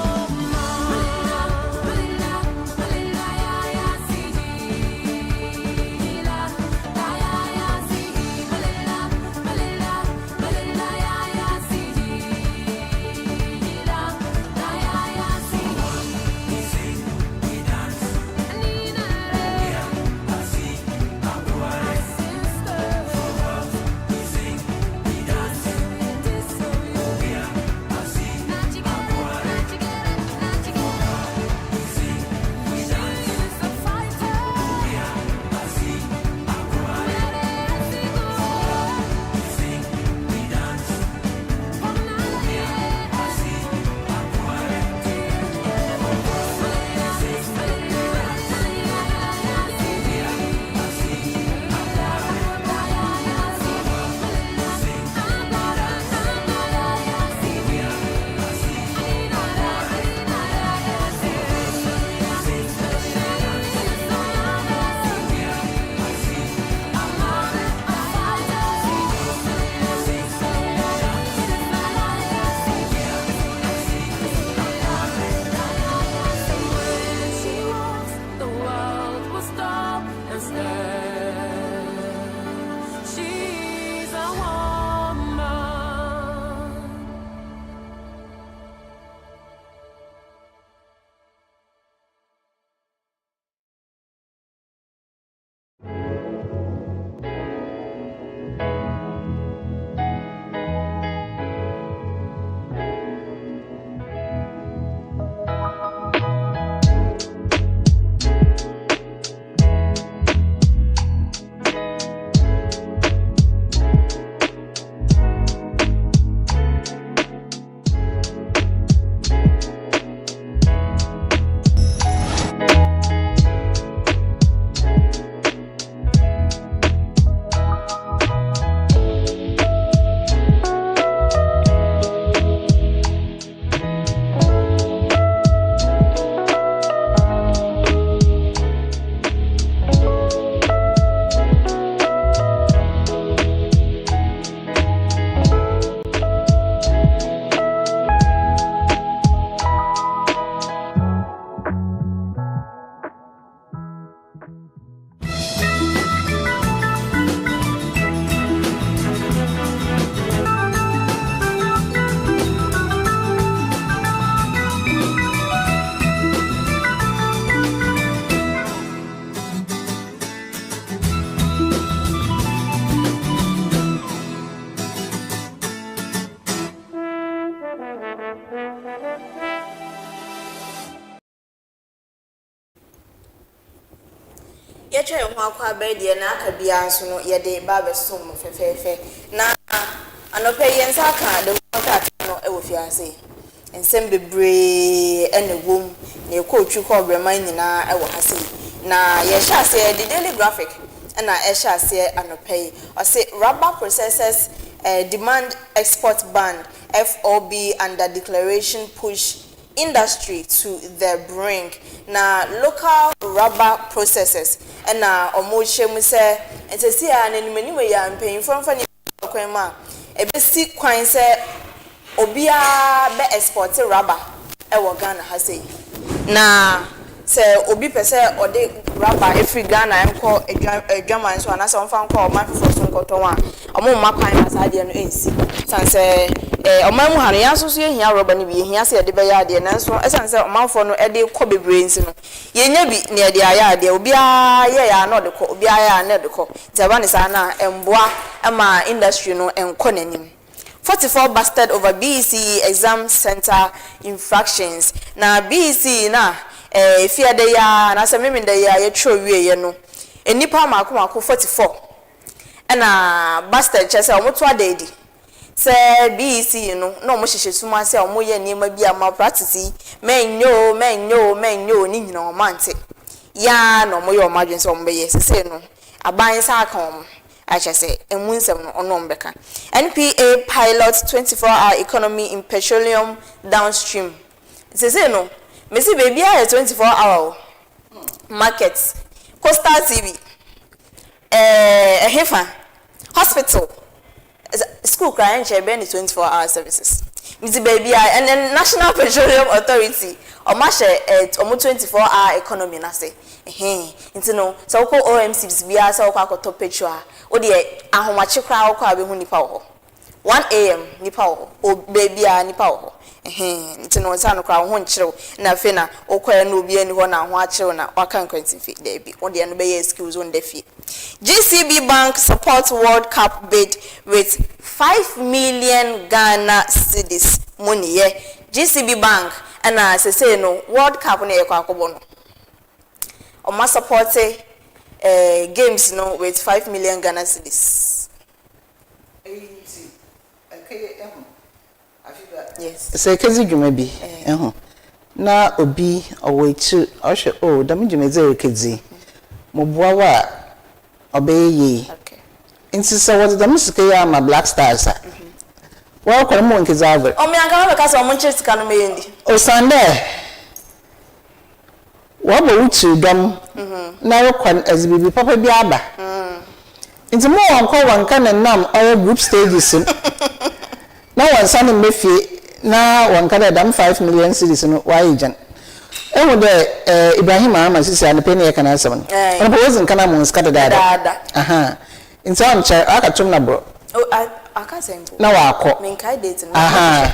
ye twa ho akwa ba de na aka bia nso no ye de ba be som fefefe na anope ye nsa ka de contact no e wo fiase ensem bebre ene wom na e ko otwi ko brema nyina e wo hase na ye sha se the daily graphic na e sha se anope o se rubber processors demand export ban FOB under declaration push industry to the brink. Na local rubber processors and na omoche mu se entesi ya na nimani we ya mpanyimfo ni kwan ma e be si kwan se obia be export rubber e wo Ghana ha sei na se obi pese ode rubber every Ghana enko edwaman so anase onfa nko o man fo so nkoton a omo ma kwan asade no ensi sanse oman mu hanu yanso so ehia rubber ni bi ehia se de be ya de nanso esanse omanfo no ede kɔ bebre nsi no yenya bi ne de aya de obi a ye ya na de kɔ obi aya na de kɔ taba ne sa na emboa ama industry no enko nanim 44 busted over BEC exam center infractions na BEC na fear de ya na se meme de ya ye tro wie ye no enipa mako 44 na busted chese omoto adedi se BEC no no mo hihye suma se omo ye niema bia ma practice menyo ni nyina o mante ya no mo ye o madwen se omo be ye se no aban sa aka omo achese emunsem no ono mbeka NPA pilot 24-hour economy in petroleum downstream se no mesi baby a 24-hour markets Coastal TV hefa hospital school client share be 24-hour services mesi baby and then National Petroleum Authority o ma share omo 24-hour economy na say nti no so ko OMCs bia so ko akoto petrol o de ahomache kra wo ko abehu nipa wo 1 am nipa wo o baby a nipa wo nti no sa no kra ho nkyerɛw na fe na o kwa na obi ani ho na ho akyerɛw na waka nkwanti fi da bi o de no be ye skills on da fi GCB Bank support World Cup bid with 5 million Ghana cedis money ye GCB Bank ana say no World Cup na ye kwa akobo no o ma support games no with 5 million Ghana cedis. Yes. Say kezi dwuma bi na obi owetu ohwe o dam dwuma ze kezi moboa wa obeye okay inti so what dam sika ya ma Black Stars wa ko mo nkezi ave o mi anga ba ka so mo nche sika no meyendi o sande wa bo utu dam na rekwan azibibi papa bi aba inti mo wanko wanka na nam our group stages na wansa no mefie na wankada dam 5 million cedis no wa agent ewo de Ibrahim Ahmad sisi an penny e kana asem no on pose kana mo skada dada aha inti on che akatum na bro aka sempo na wa akọ men kai date no aha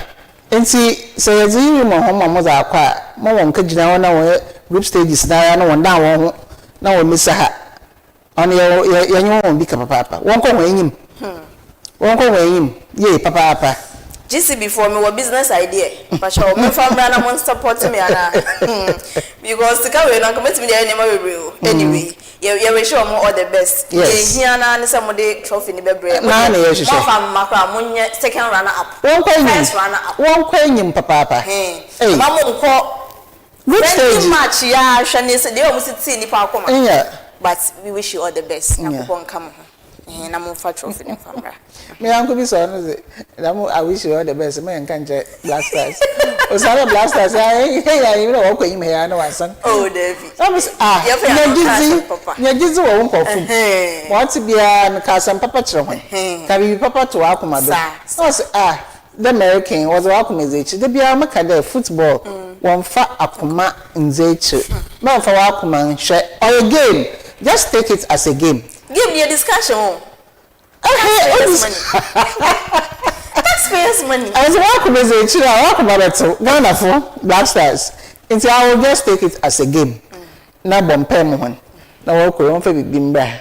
inti se yezi mo ho mo za akọ a mo wonka gina wona wo group stages na na wonda won ho na wo misa ha on ye nyo won bi ka papa won ko won enyim ye papa GC before me what business idea but show me family na mon support me ana because the we na come to me dey anyway you wish you all the best ye hia na ne say mo dey trophy ni bebre na na ye hwehwe mo fam makra mo nye second runner up won ko enyim papa ma mo nko good stage match ya hwe ne say dey o mo sit ni pa akoma but we wish you all the best na ko come na mo fa trophy ni famra me uncle be so no say I wish you all the best me nkan je Black Stars o sare Black Stars ya you know ko yim ya na wasan oh David ya gizi wo nko fu what bia na ka sam papa kire ho ka bi papa to akoma do so say the American was akoma zechi de bia maka de football won fa akoma nzechi na fa akoma nhwe or a game just take it as a game. Give me a discussion. Taxpayers' money. I was welcome as a child. Welcome about Ghana for Black Stars. And so I will just take it as a game. Na bompe mo hon. Na wo ko won fa bibimba.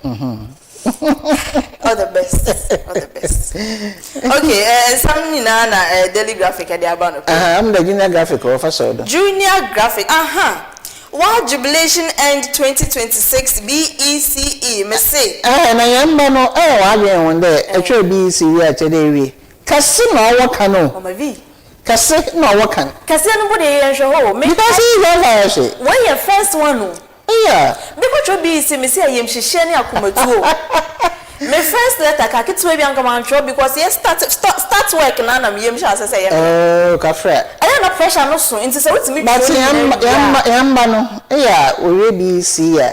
All the best. All the best. Okay, some na daily graphic at the about. I'm the junior graphic of so. Junior graphic. What jubilation end 2026 BECE me say. Na yamba no wadwen won there etwe BECE a chede wi. Kase na waka no. Mama V. Kase na waka. Kase no body yen hwe ho. Because he don't say. When your first one no. Yeah. Because BECE me say yem hihye ne akomatuo. My first letter ka kitwe bi anka man tro because yes start work na me yem sha say yem. Oh, ka frɛ. I no pressure no so nti say wetimi but yamba no we BECE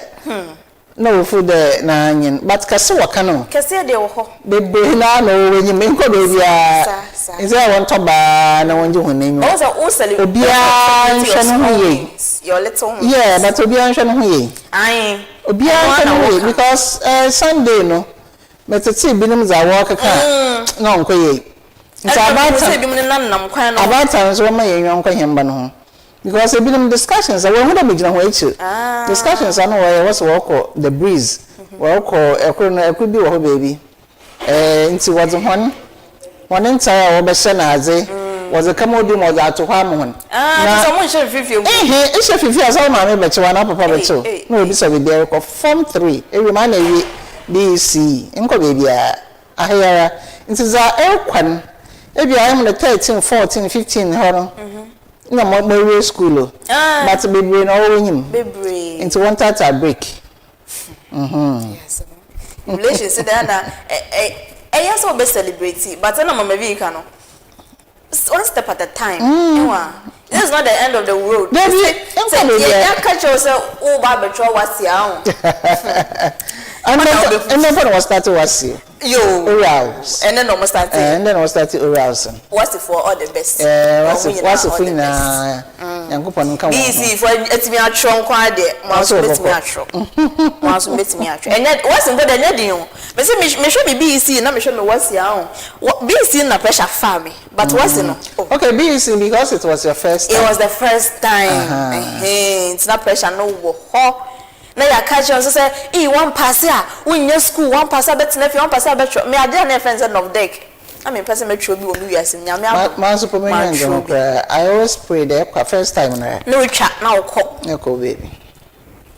no food na nyin but kase waka no. Kase de wo ho. Bebe na no wenyi me nko do bia. Nse won to ba na wonje honen. O say o celebrate. Obia nhwe no ho ye. Your little home. Yeah, but obia nhwe no ho ye. Aye. Obia nhwe no ho ye because Sunday no metete binim za wo kaka no nko ye. Nti abata so ma ye nwan kwa hemba no ho. Because binim discussions we hu da begina ho echi. Discussions no we was work the breeze. Work ekro no ekro bi wo ho baby. Nti wodze hon. Won entire wo be hye na adze. Was a commodity mo za to hwa mo hon. Na so mo hye fifi. E hye fifi asa ma me be che wa na papa be che. No obi so be there ko form 3. E we ma na wi BECE. Nko baby a ahayara. Nti za ekwan e bi am na 13, 14, 15 ho no. Na mo school. But baby no wo nyim. Baby. Nti one tata break. Yes. Relation say that na yes we be celebrate but na mama vi ka no. One step at a time. This is not the end of the road. Yeah, catch yourself. Oh, Baba, what's your and then was started was yo orals. And then almost started. And then was started orals. What's it for all the best? What's the thing na Yankopon kan. Easy for etimi atro nkwa de. Once metimi atro. Once metimi atro. And yet what's in the net you? Me say me show me BECE na me show me what's your BECE na pressure farm me. But what's no? Okay, BECE because it was your first time. It was the first time. It's not pressure no wo. Na ya catch on say one pass here when you school one pass bet na one pass bet me ade na friends of deck I mean person me tro bi wo mi wiase nya me man super me I always pray there first time na no twa na ukọ na ko baby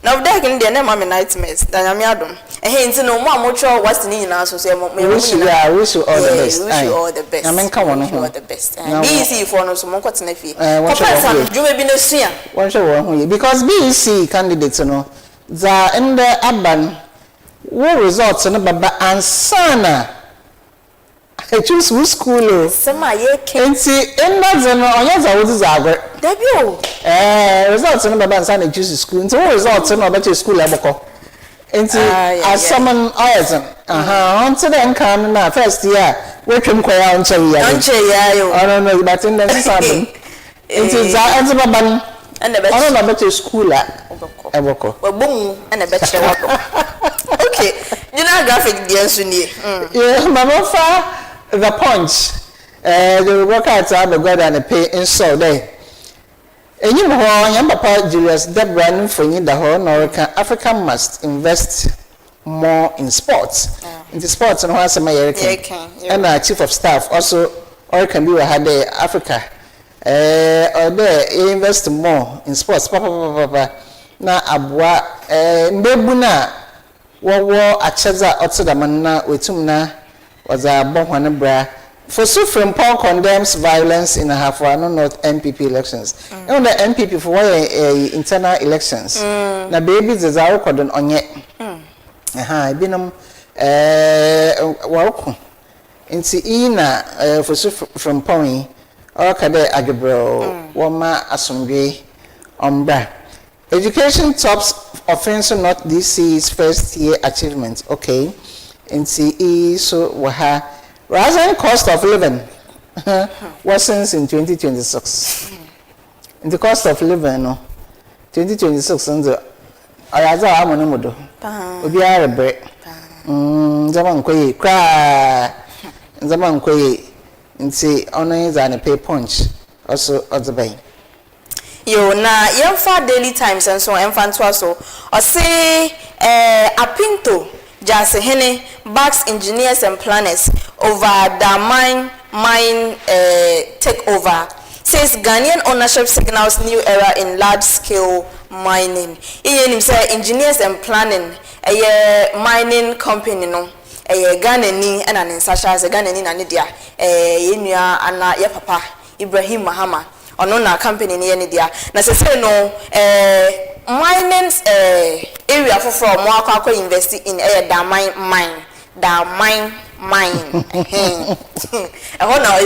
na of deck in there na me nightmares da nya me adom nti no mo amotro what's ni nyina so say mo wish you all the best. Wish you all the best. Na men ka wono ho all the best. BECE for no so mo kwot na fie ko person dwuma bi na sua won hwe wo ho because BECE candidate no za in the aban what results no baba ansana I choose which school sama ye kenti in that no onye za wo za agwe debio results no baba ansana choose school nti what results no baba school aboko nti as someone oyazan until then come na first year we twem kwaya onche ya yo I don't know but in the seven nti za enti baba and the I don't know about school Eboko. Okay. You know graphic dear Sunni. Yeah, Mama fa the punch. They work out to God and pay in so day. And you know, young Papa Julius Deborah for you the whole Africa must invest more in sports. In the sports and once American. And chief of staff also or can be had Africa. Or there invest more in sports. Papa. Na abwa mbebu na wo acheza otseda manna wetum na waza bohwane bra for so from Paul condemns violence in Ahafo North MPP elections. And the MPP for internal elections. Na baby zezawo kodon onye. Binom wako. Nti ina for so from Paul or kade agbro woma asomdwe ombra. Education tops offense not DC's first year achievement. Okay. And CE so waha rising cost of living worsens in 2026. In the cost of living no 2026 and ayaza amone modo. Obi are bre. Zaman koyi kra. Zaman koyi nti ono is an pay punch also odzebay. Yo na yemfa Daily Times and so emfa nto so o say apinto jase hene backs engineers and planners over the mine takeover says Ghanaian ownership signals new era in large scale mining. Him say engineers and planning mining company no. Ghana ni and an Sasha as a Ghana ni Nidia, Yenya and ya papa Ibrahim Mahama, or no na company ni Nidia. Na se no mining area for more kako invest in mine.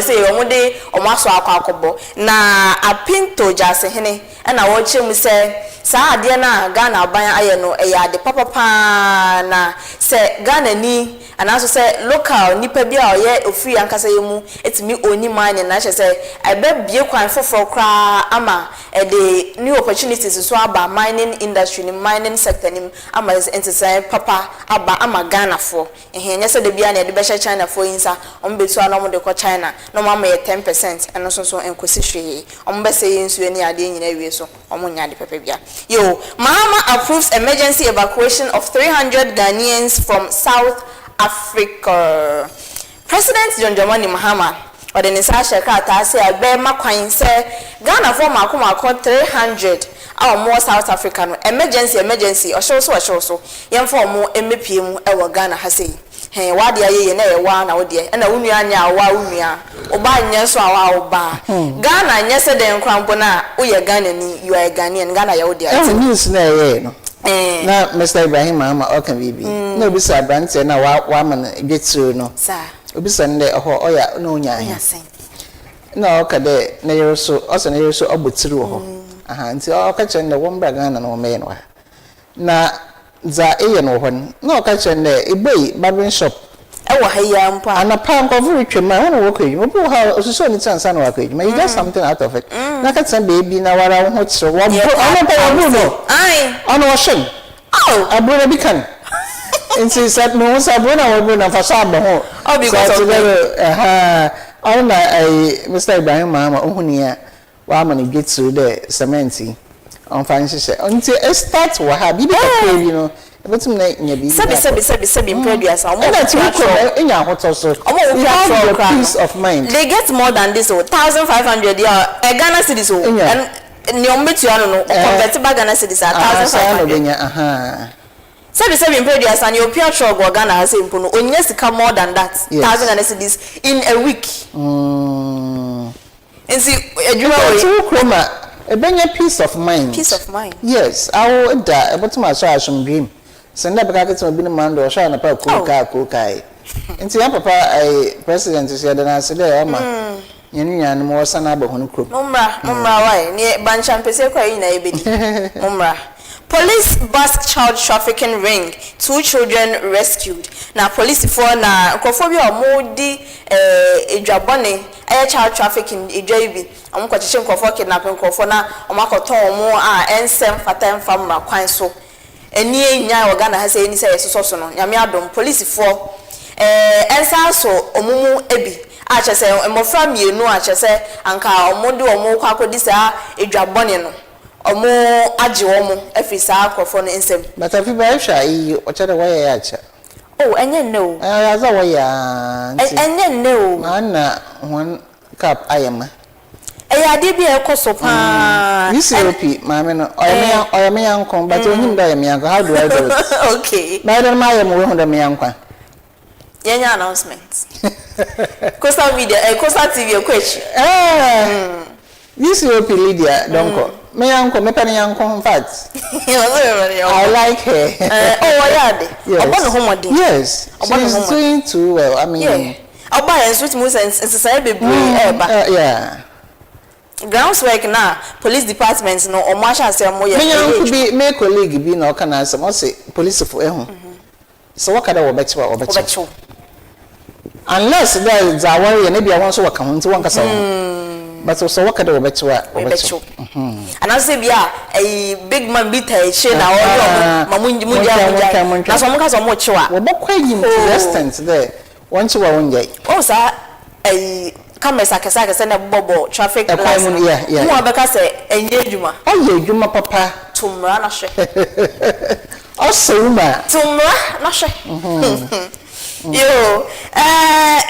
Say omude omaso akwakobo na apinto jase hene na wo chem say saa ade na Ghana ban aye no ade papa na say Ghana ni anaso say local nipa bia oye ofri ankasa yemu etimi oni mine na say ebe bie kwan foforo kra ama the new opportunities so aba mining industry ni mining sector ni ama say papa aba ama Ghana for ehenya say de bia na de be China for insa ombetu anomo de ko China no mama 10% eno so enkosi hwe ombe say nsu ani ade nyina wie so omunya de pepe bia yo Mahama approves emergency evacuation of 300 Ghanaians from South Africa. President John Dramani Mahama or the Nisasha Kata say abe makwan say Ghana for mako 300 or more South African emergency or so yem for more MPM e Ghana ha say hey wadi aye na ye wa na wodi e na wunu anya wa wunu oba nya so awa oba Ghana nya se den krampo na uye Ghana ni you are Ghanaian Ghana ya wodi e news na ye no na Mr. Ibrahim Mahama okan bibi na obi sa brante na wa man getru no sa obi sa nde oho oya na onya anya na okade na yeso oso na yeso obotiri ho aha nti okache nde wombra Ghana na o me no na za eye no hon na okache nde ebei barbering shop ewo haya mpa anapa nkofuru twema ho wo kweju mo ha osuso ni tsansa na wa kweju ma you get something out of it na ka tsan baby na wara ho tsere wo ono no ai ono washin abura bikan nti sat no sa bona wo na fa sa ho because of ona Mr. Ibrahim Mahama ohunia wa ma ni get through the cement on fancy say until it start wa ha bi ka you know betum na nya bi sabi produce am na ti ko nya hoto so peace of mind they get more than this 1500 Ghana cedis and ni ombetu anu no convert ba Ghana cedis 1500 sabi produce and your pure truck Ghana has impo no onye sika more than that 1000 Ghana cedis in a week nsi edwuma we kroma ebenya peace of mind yes awo da ebotuma so ashum dream senda beka ketima bi ni mando sha na pa kuka nti ya papa president is na se dey ama nyanya no mo sana ba hono krom mumra why ni bancha mpese kwa yi na ebedi mumra police bust child trafficking ring 2 children rescued na police for na nkofo bi omodi edwabone child trafficking edwaibi omkwachiche nkofo kidnapping nkofo na omakoton omo ensem fatem famra kwan so eni enya wo Ghana ha say ni say so no nyame adom police for ensa so omumu ebi achese emofra mienu achese anka omodi omo kwakodi sa edwabone no omo age omo efisa akofo no ensem but AFIBA hwa yi ochede wo ya acha enye no aza wo ya enye no na one cup ayema ade bi ekoso pa UCOP maame no oyeme yankon but ohim da yeme yankon how do I do it okay by the my mo hu da me yankon yenya announcement Costa video Costa TV ekwechi UCOP Lydia donko me yankon me pani yankon in fact I like her obono homodi yes she's doing too well I mean oba en sweet moves and say bebre yeah groundswork na police department no o ma sha say mo ye me be me colleague bi na o kana say mo say police for ehu so what kada wo bechiwa unless there is a worry na bia won so waka ho nti won kasa but so what kada wo bechiwa and I say bia a big man bi ta che na o mamunji na so mo kasa mo chiwa wo bokwa yi to restaurant there won chiwa won ye sa kamesa kesa na bobo traffic lights mo abeka say enye adwuma adwuma papa tumra na hwe osuma tumra na hwe yo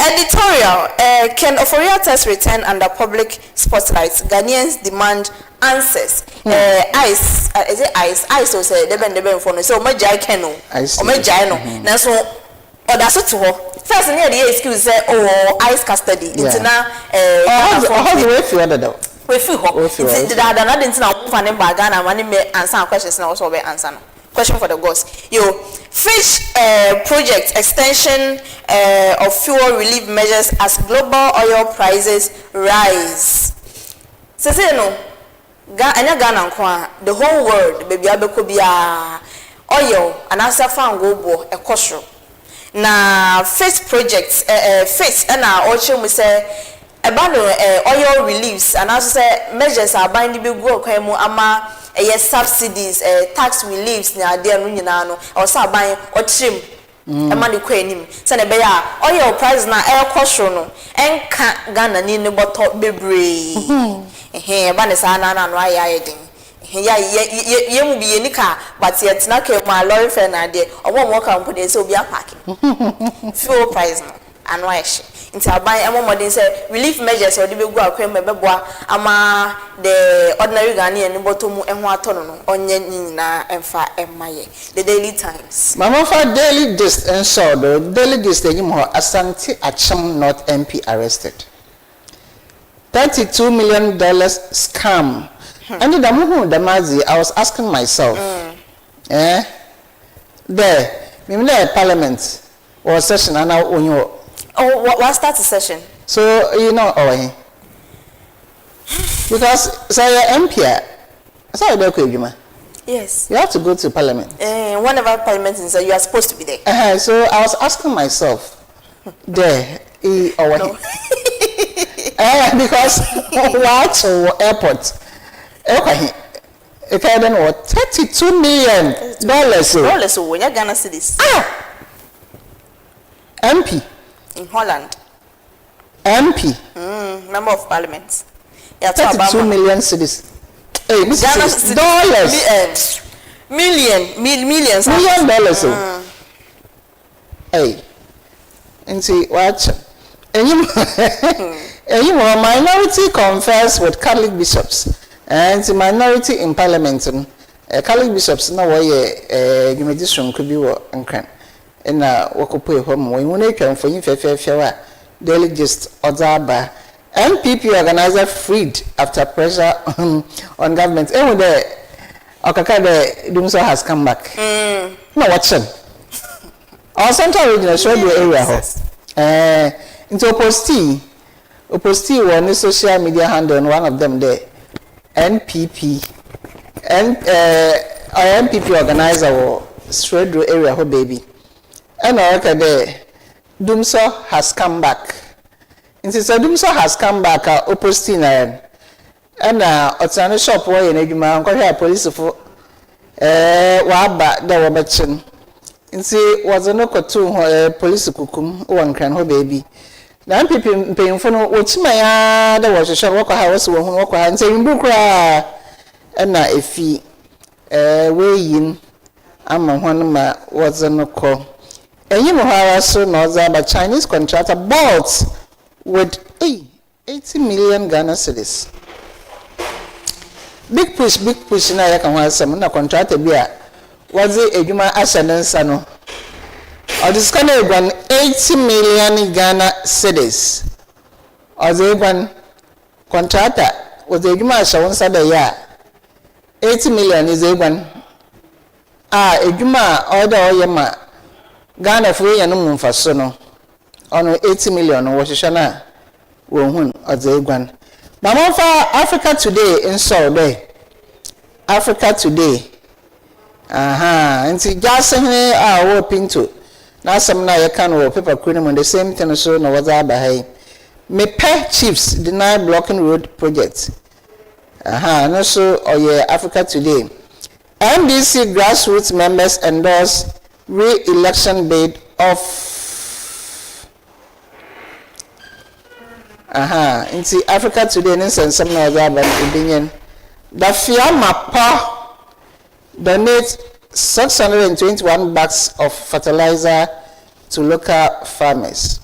editorial Can Euphoria test return under public spotlight? Ghanaians demand answers. Ice, is it ice? Ice will say, Deben for no. So, my jai cano. Or my jino. Now, so, or that's what to her. First, near the excuse say, oh, ice custody. It's now, how do you feel that? We feel hope. That another thing now, funding by Ghana, money may answer questions now, also be answer. Question for the gods. Fish project extension of fuel relief measures as global oil prices rise. So say no, Ghana the whole world baby abeko bia oil and answer fan go bo e kosro. Na fish projects fish and also we say about oil reliefs and also say measures are binding be go kwemu ama subsidies tax reliefs na ade anu nyina no o sa ban o trim e ma ne kwa enim se ne be ya oil price na e kwosro no enka Ghana ni ne boto bebre e ba ne sa na no aya din ya ye mu bi ye nika but yet na ke ma lorry fare na ade omo ka mpo de se obi apake fuel price no anu aye into aban emomodin say relief measures or the be go akwem beboa ama the ordinary Ghanaian botomu eho atono no onye nyina emfa emaye the Daily Times mama for daily gist and so the daily gist dey mo Asante Acham North MP arrested $32 million scam and the muhu the mazi I was asking myself there me parliament or session and now on your what start the session? So you know, because say MP, so yes, you have to go to parliament. Whenever parliament is, you are supposed to be there. So I was asking myself, there, no. Because what airport? Okay, then what? $32 million. Dollars, when you're Ghana cedis. MP. In Holland. MP. Member of Parliament. Yeah, $32 million cedis. Hey, Mrs. Dollars. Millions. $1 million. Hey. And see, watch. And you minority confers with Catholic bishops. And the minority in Parliament. Catholic bishops now why you may this one could be what and wakopo home when you can for you fair daily gist Ozaba MPP organizer freed after pressure on government. And the Okaka the Dumso has come back. No watching. Our central region showed the area into Opposti on the social media handle on one of them there. NPP and MPP organizer or straight area ho baby. And there, Dumso has come back. And since Dumso has come back, Oppostina and Otana shop where in Eduma, and police for Waba, the Robertson. And see, was a no to police cookum, one can ho baby. Now people paying for no what's my there was a shop walker house who walk and saying Bukra and now if he way in, I'm one was a no call. And you know how so but Chinese contractor bought with 80 million Ghana cedis. Big push now you can have some contractor beer. Was it a Juma Ashadan or this kind of 80 million Ghana cedis? Or the one contractor was a Juma Ashadan Sada 80 million is a one. A Juma order Yama. Ghana free and no for sono on 80 million or Washishana won or the one. Mama for Africa Today in Saudi. Africa Today. And see just our open to now some now you can paper cream on the same thing so no was by me pay chiefs deny blocking road projects. No so or yeah Africa Today. NDC grassroots members endorse re-election bid of into Africa Today and some other opinion. The Fiamapa donate 621 bags of fertilizer to local farmers.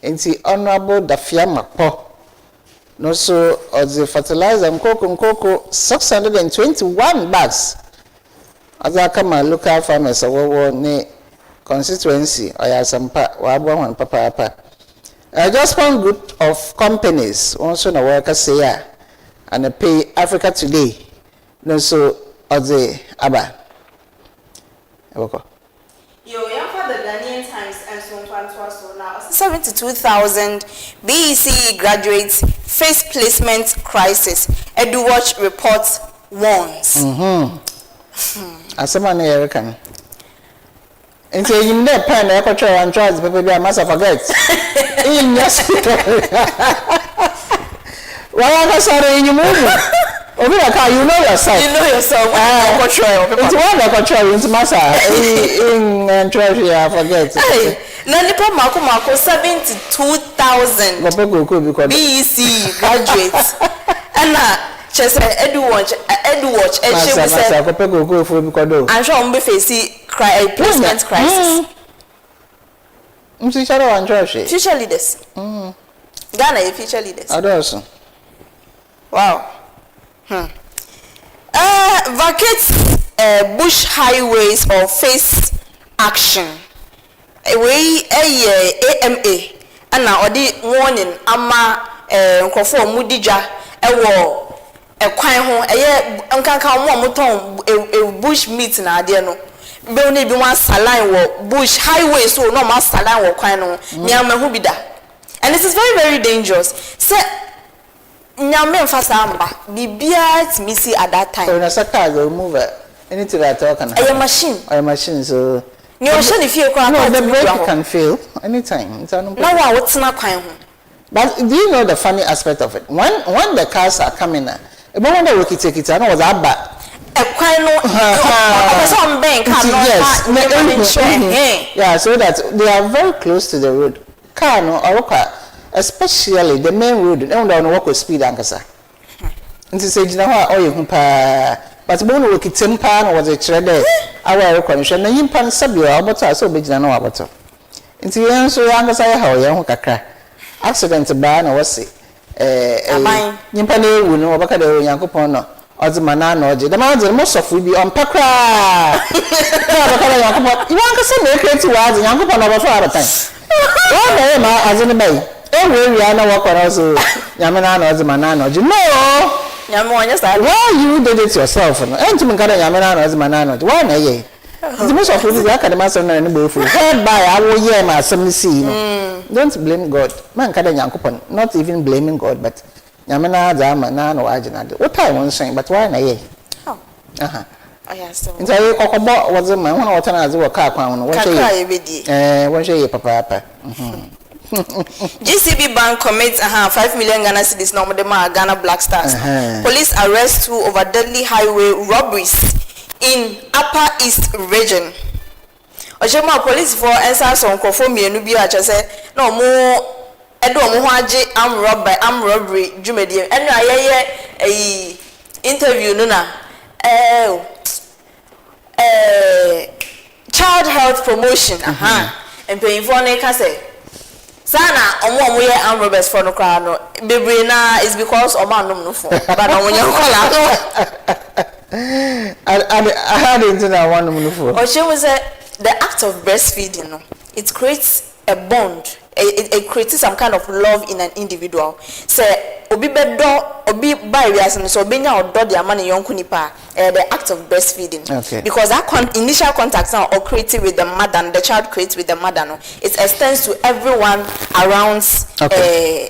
Enti Honorable Dafia Mapo no so the fertilizer nkoko 621 bags. Aza kama local farmers awo ne constituency oyasampa wa abo hwan papa. Just one group of companies also na work say and pay Africa Today no so the aba. Eboko. Yo, for the Ghanaian Times and so now 72,000 BEC graduates face placement crisis. EduWatch report warns. Asema na American. Enti yim dey pen e kwatwa one choice people be must forget. In yes. Why are sorry you move? Obi aka you know yourself. You know yourself. It's one like control into massa in treasury I forget. Hey, na nipa mako 72,000 BEC graduates. And chese EduWatch massa go for because I'm sure on be face placement crisis. Future leaders. Ghana future leaders. Adoso. Wow. Vacate bush highways or face action. We AMA and now odi warning ama nkofo mudija ewo ekwan ho eye nkanka mo moton bush meat na ade no be oni bi wan saline wo bush highways so no ma saline wo kwan no mi amahu bi da. And this is very, very dangerous. So nyame mfasa amba bibia timisi at that time. So na saka go move anything that talk can a machine. A machine so ni o shey fie kwa no the brake can fail anytime. Now what na kwan ho. But do you know the funny aspect of it? When the cars are coming now, but when they work it I know was that bad. Yeah, so that they are very close to the road. Car no or especially the main road, they don't walk with speed ankasa. And to say, you know what, you but when we work it tempan was a trade, our recognition, and you pan sub your about so big than no about. Into the answer, ankasa, how young kakra. Accident ban or was it? Nimpane will know about the Yankopono or the Manano. The man most of will be on Pakra. You want to say make it to us, Yankopon over 4 other times. One day, as in the bay. Every Rihanna walk on also Yamana or the Manano. You know, why you did it yourself? And to me, Yamana or the Manano. One day. The most of the academics are in the bull. Head by our year, my some see. Don't blame God. Man, kada Yankopon. Not even blaming God, but Yamana, Zamana, or Ajana. What I want saying, but why na ye? Oh, oh yes. Into a cocoa was a man who was a car pound. What say, Papa? GCB Bank commits 5 million Ghana cedis normal Ghana Black Stars. Police arrest 2 over deadly highway robberies in Upper East region. Ojema police for answer some confirm mienu bi a say no mo edo mo ho age am robbery jumedi enu ayeye interview no na child health promotion and paying for na ka say sana omo ye am robbers for no kra no bebre na is because omanom no for but omo nya kola I had into that one for. Oche was the act of breastfeeding, it creates a bond. It creates some kind of love in an individual. Say, obi bedo, obi by reason, so benya or do the amani yonkunipa, the act of breastfeeding. Okay. Because that initial contact now or created with the mother, and the child creates with the mother, no, it extends to everyone around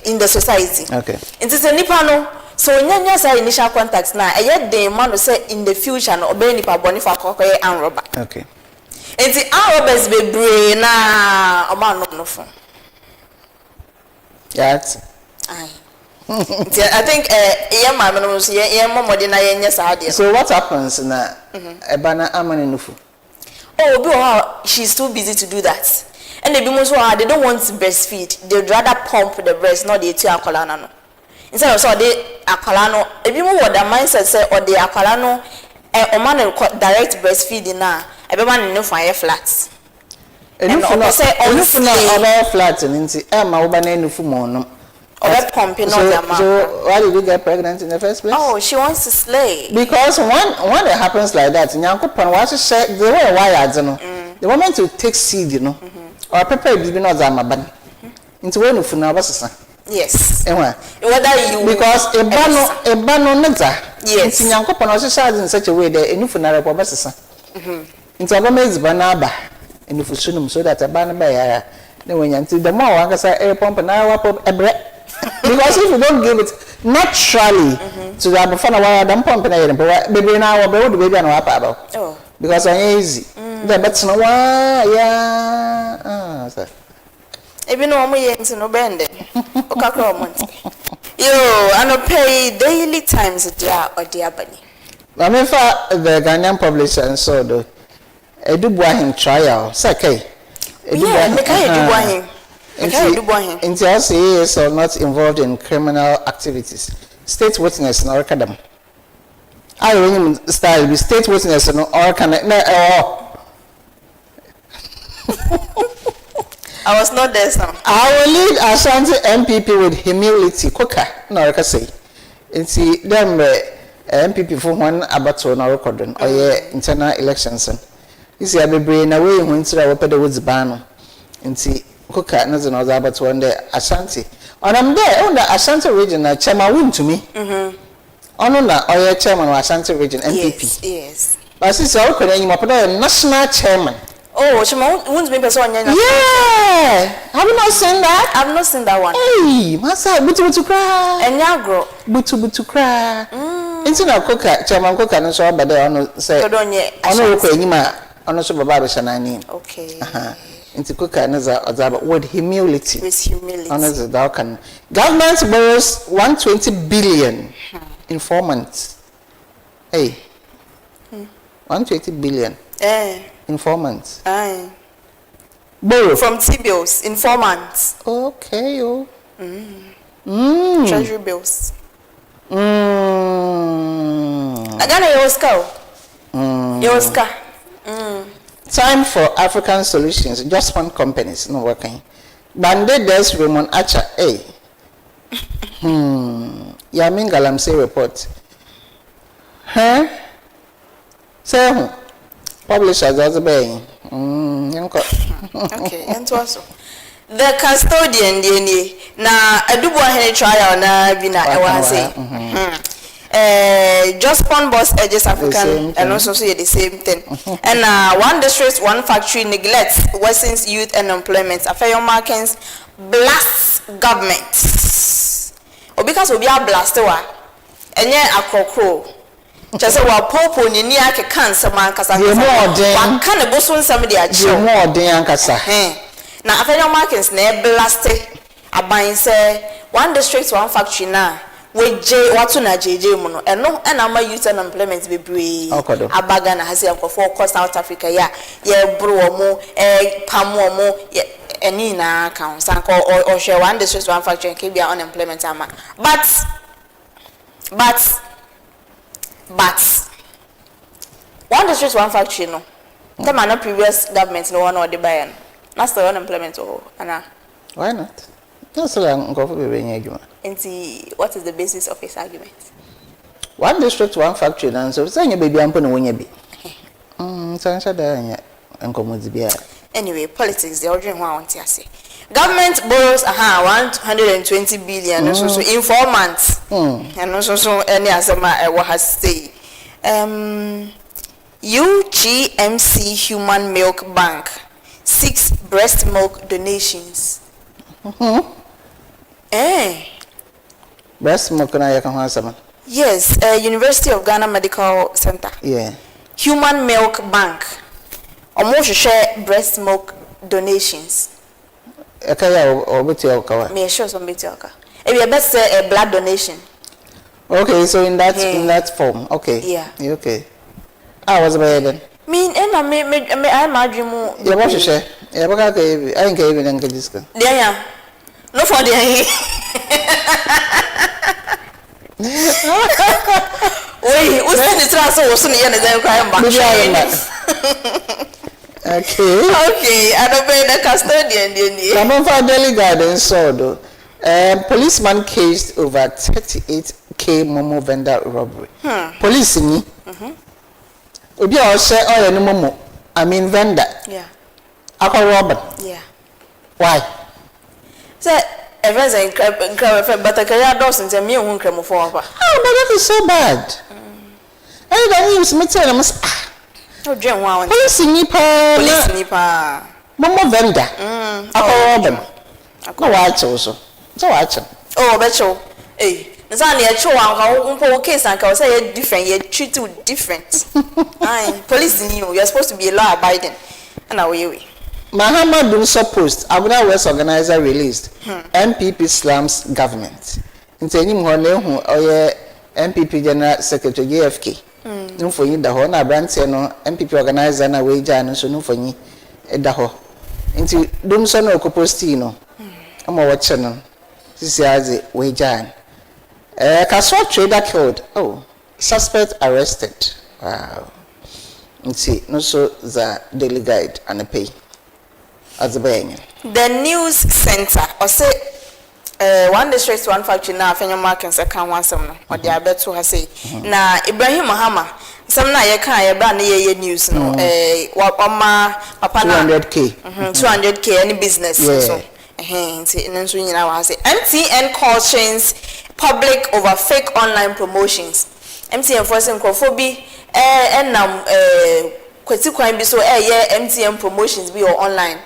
in the society. Okay. It is a nipano. So nyanya say initial contacts na yet the man say in the future no obey nipa boni for kokoye and robber. Okay. Enti an robbers be brain na oman no phone. Yes. I think mama no so momodi na yenya saade. So what happens na ebana amane nufu? Oh, obi she's too busy to do that. And they be most they don't want to breastfeed. They'd rather pump the breast, not the two akola na no. Instead of so they akwala if you what the mindset say or the akwala o man direct breastfeeding na e be man no fire flat And say on flat and Emma Obanenu Fumonum. So why did you get pregnant in the first place? Oh, she wants to slay. Because when it happens like that, Nyankopan was to say they were wired, you know. They were meant to take seed, you know, or prepare baby not Zamaban. Into one of Funabasa. Yes. Whether you because a bano neta. Yes. Nyankopan was to in such a way that a new funara probasa. Into a maze banaba and if you so that a banaba. When you the more I can say air pump and I pump a breath. Because if you don't give it naturally to the Abafana, why I'm pumping it, baby now, baby, and wap about. Oh, because I'm easy. The bet's no why, yeah. Even no more yet no bending. Yo, I no pay daily times or dear bunny. I mean, for the Ghanaian publisher and so do a Dubois trial, Sake. Yeah, Until is or not involved in criminal activities. State witness in Orcadam. I will style be state witness in Orcadam. I was not there, son. I will lead Ashanti MPP with humility. Coca, no, I can say. And see them MPP for one abato no recording or internal elections. You see, I be brain away when I open the woods ban. And see, Coca, nothing other about one day Ashanti. And I'm there on the Ashanti region, chairman win to me. On chairman of Ashanti region, MPP. Yes. But since you're calling a national chairman. Oh, she won't be person. Yeah. Have you not seen that? I've not seen that one. Hey, Massa, butu cry. And Yagro. Butu cry. Into our Coca, chairman Coca, and so but they on say, I know on so Baba Shanani. Okay. Into Coca and other with humility. With humility. Honors the Dalkan. Government borrows 120 billion in 4 months. Hey. 120 billion. In 4 months. Borrow. From T-bills in 4 months. Okay, oh. Treasury bills. I got a Oscar. Time for African solutions. Just one companies not working. Bandedes Raymond Acha A. Yamin Galamsey report. Huh? Say who? Publishers as a bay. Okay, and also the custodian DNA na adubo ahene trial na bina I want say just one boss edges African and also say the same thing and one district one factory neglects worsens youth unemployment affair markings blast government or because we are blasted wa enye akokro just wa popo ni ni ake cancer man kasa wa kan ebo so nsam de achi o more den kasa na affair markings na blasted aban say one district one factory na we J watu na JJ mu no eno na ma youth unemployment bebre abaga na hase akofo ko South Africa ya bro omo pam omo eni na account sanko or share one district one factory ke bia unemployment ama but one district one factory no the man previous government no one or the buy that's the unemployment or ana why not that's what what is the basis of his argument? One district, one factory, and so say your baby, I'm going to win your be. Anyway, politics, the ordering one want to say. Government borrows 120 billion so in 4 months. And also any asama what has say. UGMC Human Milk Bank 6 breast milk donations. Breast milk na yaka hwasama. Yes, University of Ghana Medical Center. Yeah. Human Milk Bank. Omo share breast milk donations. Ekaya obeti okawa. Me sure some beti oka. E be best say a blood donation. Okay, so in that form. Okay. Yeah. Okay. I was about then. Me I'm adrimu. Yeah, what share? Yeah, baka I ain't even nka diska. Yeah. No for the Wait, what's the transfer was in the end of the Okay, I don't pay the custodian. Come on for Delhi Garden sodo. Policeman cased over 38K momo vendor robbery. Police ni. Obi a say oh no momo. I mean vendor. Yeah. Akwa robber. Yeah. Why? Say everyone's in crab but I can't do something me who come for. Oh, but that is so bad. I don't use me tell them oh, Jim, wow. Police nipa. Momo vendor. Akwa robber. No watch also. So watch. Oh, betcho. Hey. Nzani ya cho unpo case and ka say different, you treat you different. Aye, police knew you're supposed to be a law abiding. And away. Mahama Dunso post, Abuja West organizer released MPP slams government. Into any more who or MPP General Secretary JFK. No for you the whole branch no MPP organizer na wage and so no for you the whole. Into Dunso no copostino. I'm watching no. This is wage and Kaswa trader killed. Oh, suspect arrested. Wow. See, no so the daily guide and a pay. As a bang. The news center, or say, one district, one factory now, Fenya Markins, I can't want some, or the Abet to her say. Now, Ibrahim Mahama, some night you can't ban the news, no, what papa 200K. 200K, any business. So, and so you know, I say, MTN cautions public over fake online promotions. MTN forcing Kofobi, and now, Kwetsi be so, MTN promotions be or online.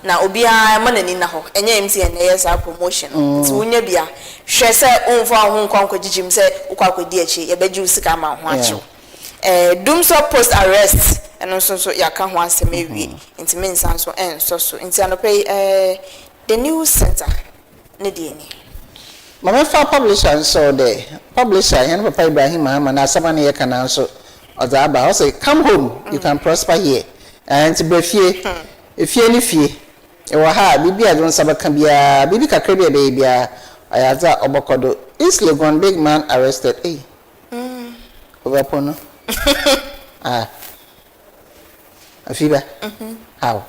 Na obia manani na ho enye MTN yes promotion nti wonya bia hwe se onfa ho nkwankwa gigim se ukwakodi achi ye beji usika ma ho achi Dumso post arrest eno so yaka ho asem ewie nti mensan so so nti anope the news center ne die ni mama fa publisher so there publisher hen papa Ibrahim Mahama na asama ne yeka na so odaba o say come home you can prosper here and brefie efie ni fie Ewaha, bibi adon sabaka bia, bibi kakrebia bia, ayaza obokodo. East Legon big man arrested. Hey. Over pono. AFIBA. How?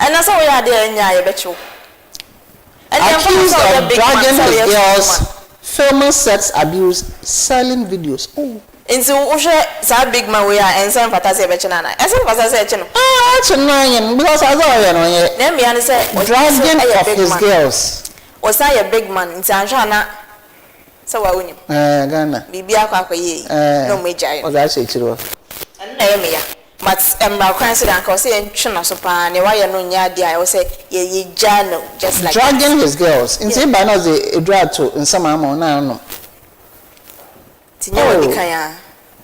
And that's how we are there in Yabecho. Accused of dragging his girls, filming sex abuse, selling videos. Oh. Into Usha big man we are and some fantasy bechana. And some fantasy channel. Because I saw you. Let me answer dragging of his girls. Was I a big man in Sanjana? So I win. Ghana. Bibia Quack ye. No major. Oh, that's it. And Naomi. But I'm crazy and cosy and China sopan. Why you know Yadia? I will say ye journal just like dragging his girls. In say by now they drag to in some amount now.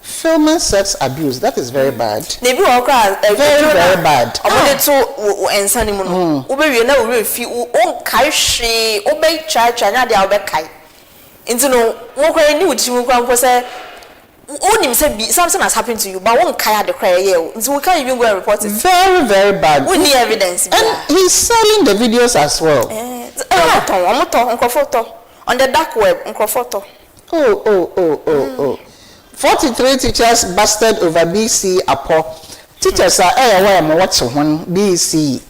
Filming sex abuse, that is very bad. They be all cry very bad. Obe to ensani mu no. Obe wie na we fi o kai hwe, obe cha nya dia obe kai. Nti no, wo kwere ni wuti mu kwa say onim say something has happened to you, but won kai the cry here. Nti we can't even go and report it. Very bad. We need evidence. And he's selling the videos as well. On the dark web, photo. Oh. 43 teachers busted over BC Apo. Teachers are where I'm watching one BC.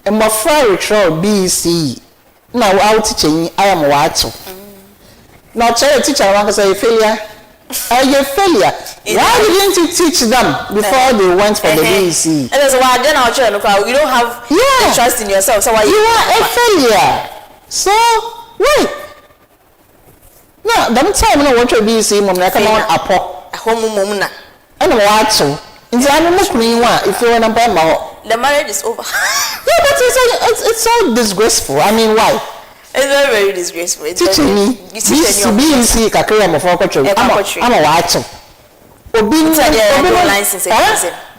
And my friend retro BC. Now out teaching, I am watching. Now tell a teacher I want to say failure. Are you failure? Why didn't you teach them before they went for the BC? And that's why then our children you don't have the trust in yourself. So why you are a failure? So wait. No, don't tell me what to be see mom like come on apo. Home mom na. And what so? In the animal me one if you want to buy my the marriage is over. Yeah, but it's so disgraceful. I mean why? It's very disgraceful. Teaching me BC kakria mo for control. I'm a watch. Obi no license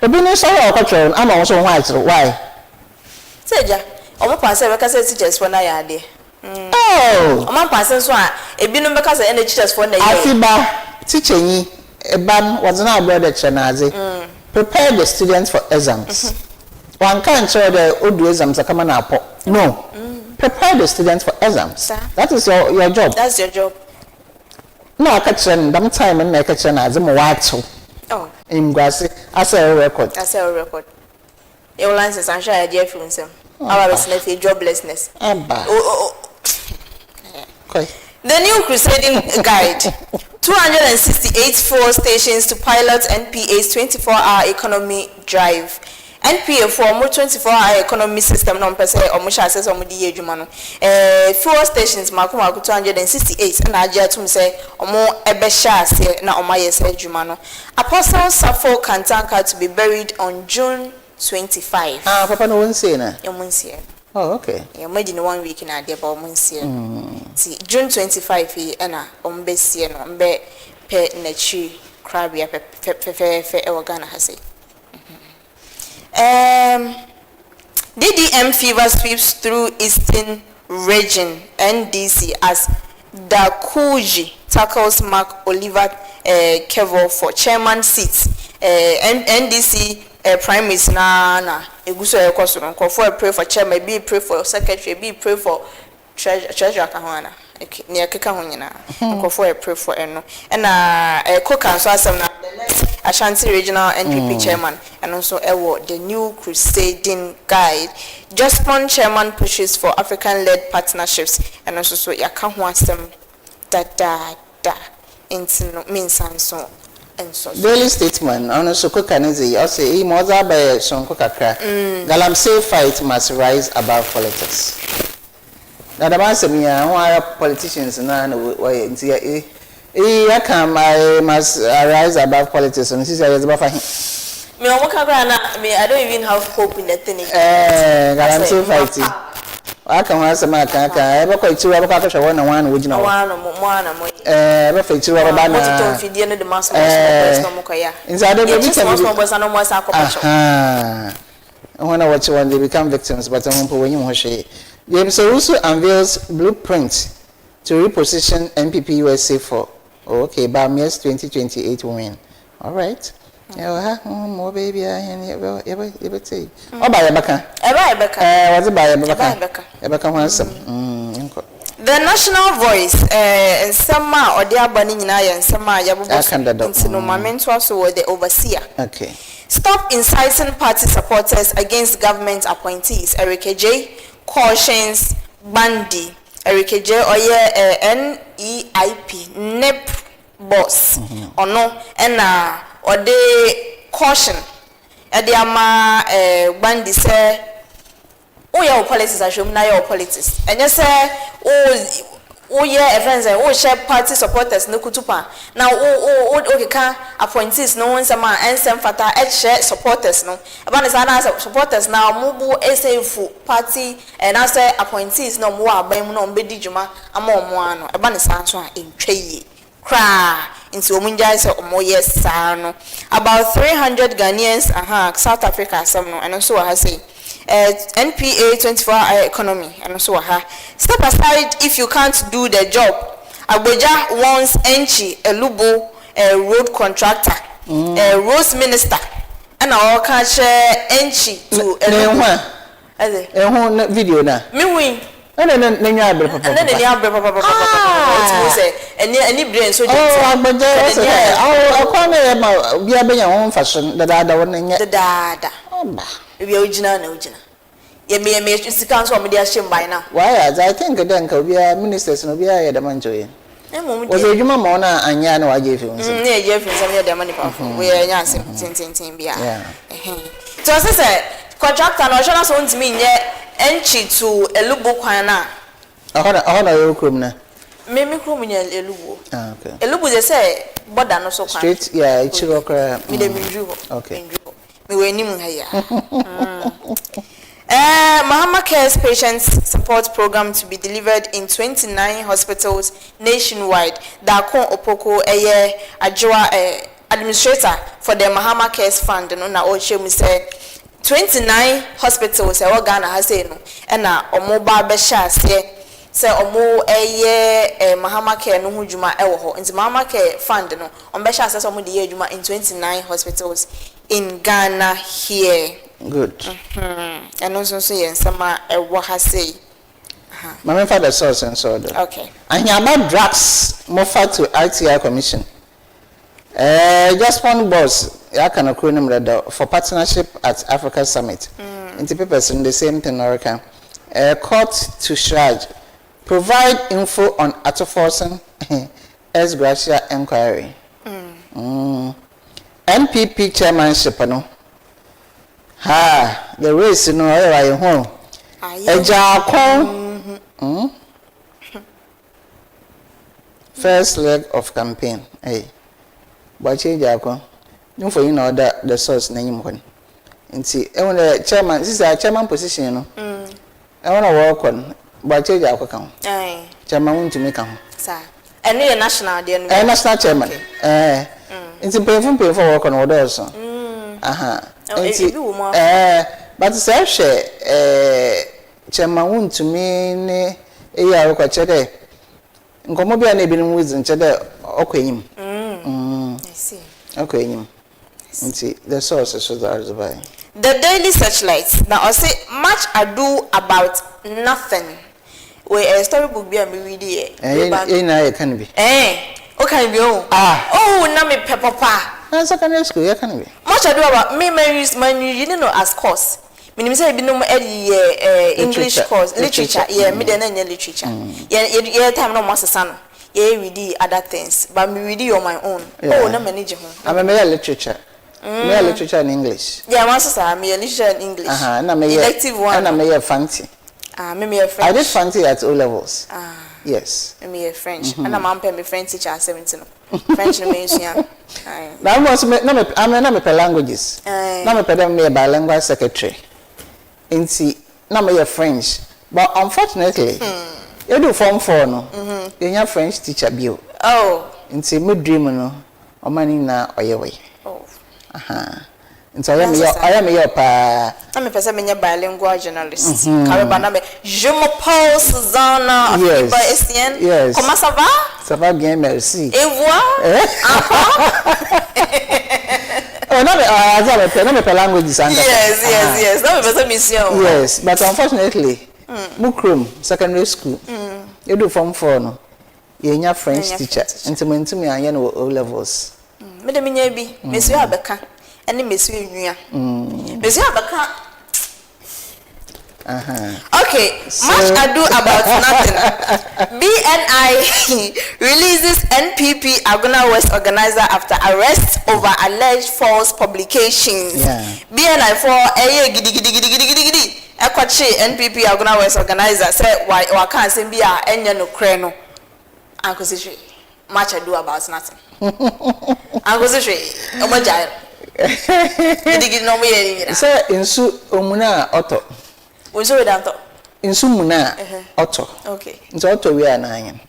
Obi no so control. I'm also white. Why? Seja, omo pass e be teachers for na ya de. Oh, I'm passing so ebinum because any teachers for the AFIBA teaching Ebam was not brother Chanazi. Prepare the students for exams. One can't show the old exams are coming up. No. Prepare the students for exams. That is your job. That's your job. No, I catch them time and make a channel as a white. Oh, in Grassy, I say a record. I say a record. Your license and share a from some. Our business joblessness. The new crusading guide 268 fuel stations to pilot NPA's 24-hour economy drive. NPA for more 24-hour economy system no pese omusha access omu di adwuma no fuel stations makoma 268 and agia tum say omo ebe sha ase na omaye se adwuma no. Apostle Safo Kantanka to be buried on June 25. Papa no won say na. Oh, okay. Yeah, made in 1 week in a day about Monsieur. See, June 25, Anna, Ombesian, Ombe, Pe Nechi, Crabia, Fe, Organa has it. DDM fever sweeps through Eastern region, NDC, as Dakuji tackles Mark Oliver Kevo for chairman seats. NDC primaries na eguso ekoso no for pray for chairman, be pray for secretary, be pray for treasurer kahwana ne akeka ho nyina for pray for eno na koka so asem na the next Ashanti regional NPP chairman and also the new crusading guide Jospon chairman pushes for African led partnerships and also so yaka ho asem da into means and so. Daily statement on Sokokanezi also he mother by Sonko Kakra. Galamsey fight must rise above politics. Now the man said me why politicians na I must rise above politics and this is about me I don't even have hope in the thing. Galamsey fighting. I can answer my can't ever quite two other catch one would know one ever for two other banana to the master inside the when I watch one they become victims, but I won't put when you watch it. James also unveils blueprint to reposition MPP USA for Bamias 2028 win. All right. Yeah, more baby, I ever say. Oh, by Rebecca. Was it by Rebecca? Rebecca Hanson. The national voice, and some or the abaning and some no mamento so the overseer. Okay. Stop inciting party supporters against government appointees. Eric J. cautions Bandi. Eric J. NEIP. NEP boss. Or no, and or they caution at the ama Bandi say oh your politics are showing now your politics and you say oh yeah friends oh share party supporters no kutupa now okay can appointees no one some and some fata share supporters no about the supporters now mubu SF party and I say appointees no more abem no mbedi juma amon no about the sanso in tray cry into Omunjai so Omoye Sano. About 300 Ghanaians South Africa some no and also I say NPA 24-hour economy and also step aside if you can't do the job. Abuja wants Enchi Elubo road contractor roads minister and our catch Enchi to Elubo video na me win and then any brain so we are being own fashion the dada we original ye me council media shame by now why I think then we are ministers no be are the man joy was a human mona anya no age fi nsem na age fi nsem the money pa we anya nsem tin bia so say contractor no shona so ntimi nye enchi to elubo kwan na ahona yo krom na me krom nya elubo okay elubo they say border no so kwan straight yeah ichiro kra me dem nju okay me we nim ha ya Mahama Cares Patients Support Program to be delivered in 29 hospitals nationwide. Dakon Opoko Ajwa administrator for the Mahama Cares Fund no na Ochemu say 29 hospitals Ghana has say no na omoba besha say omo Mahama Care no hujuma ho nti Mahama Care Fund no ombesha say omo de hujuma in 29 hospitals in Ghana here. Good. And also say some what has say. My father source and so on. Okay. And about drugs, more far to RTI Commission. Just one boss. ya kana kuro no mreda for partnership at Africa Summit. Inti papers in the same thing American. Court to charge. Provide info on Attoforson as Gracia inquiry. NPP chairmanship no. Ha, the race no I home. First leg of campaign. Hey. Bache Jako. No for you know that the source name one. And see, I want the chairman, this is a chairman position, no. I want to work on Bache Jako count. Chairman want to make them. Sir. And you're national, dear. National chairman. It's a painful work on order also. But it's actually chairman want to mean a year or chede. Nkomobi ane binu wizin chede okweyim. I see. Okweyim. Nti the source is so that. The Daily Searchlight. Now I say much ado about nothing. We a storybook be a read here. Na can be. Okay be oh. Na me papa. Na secondary school ya can be. Much ado about me you didn't know as course. Minim say bi no English course literature me dey na literature yeah time no masesa no read other things but me read on my own na manage ho I'm a literature me literature in English masesa me literature in English na me elective one na me fancy me French I did fancy at O levels yes me French and I'm me French teacher at 17 French no me nsua na mo na me languages na me them me bilingual secretary. Inti na me French but unfortunately you do form 4 no you nya French teacher bio inti me dream no o mani na oyewe inti I am your pa na me pese me nya bilingual journalist caraba na me je m'appelle Susanna AFIBA ESSIEN comment ça va bien merci et voilà languages yes that was a mission yes but unfortunately Mukrum secondary school you do form 4 no you nya French teacher into me anya no O levels me de nya bi monsieur abeka ene monsieur nwua monsieur abeka Okay, much ado about nothing. BNI releases NPP Aguna West organizer after arrest over alleged false publications. BNI for gidi. Ekwachi NPP Aguna West organizer said why can say be a enya no kreno. Uncle Sishe, much ado about nothing. Uncle Sishe, omoja. Gidi no me. Say insu omuna auto. What's your danto? In Sumuna, Otto. Okay. It's Otto we are nine. In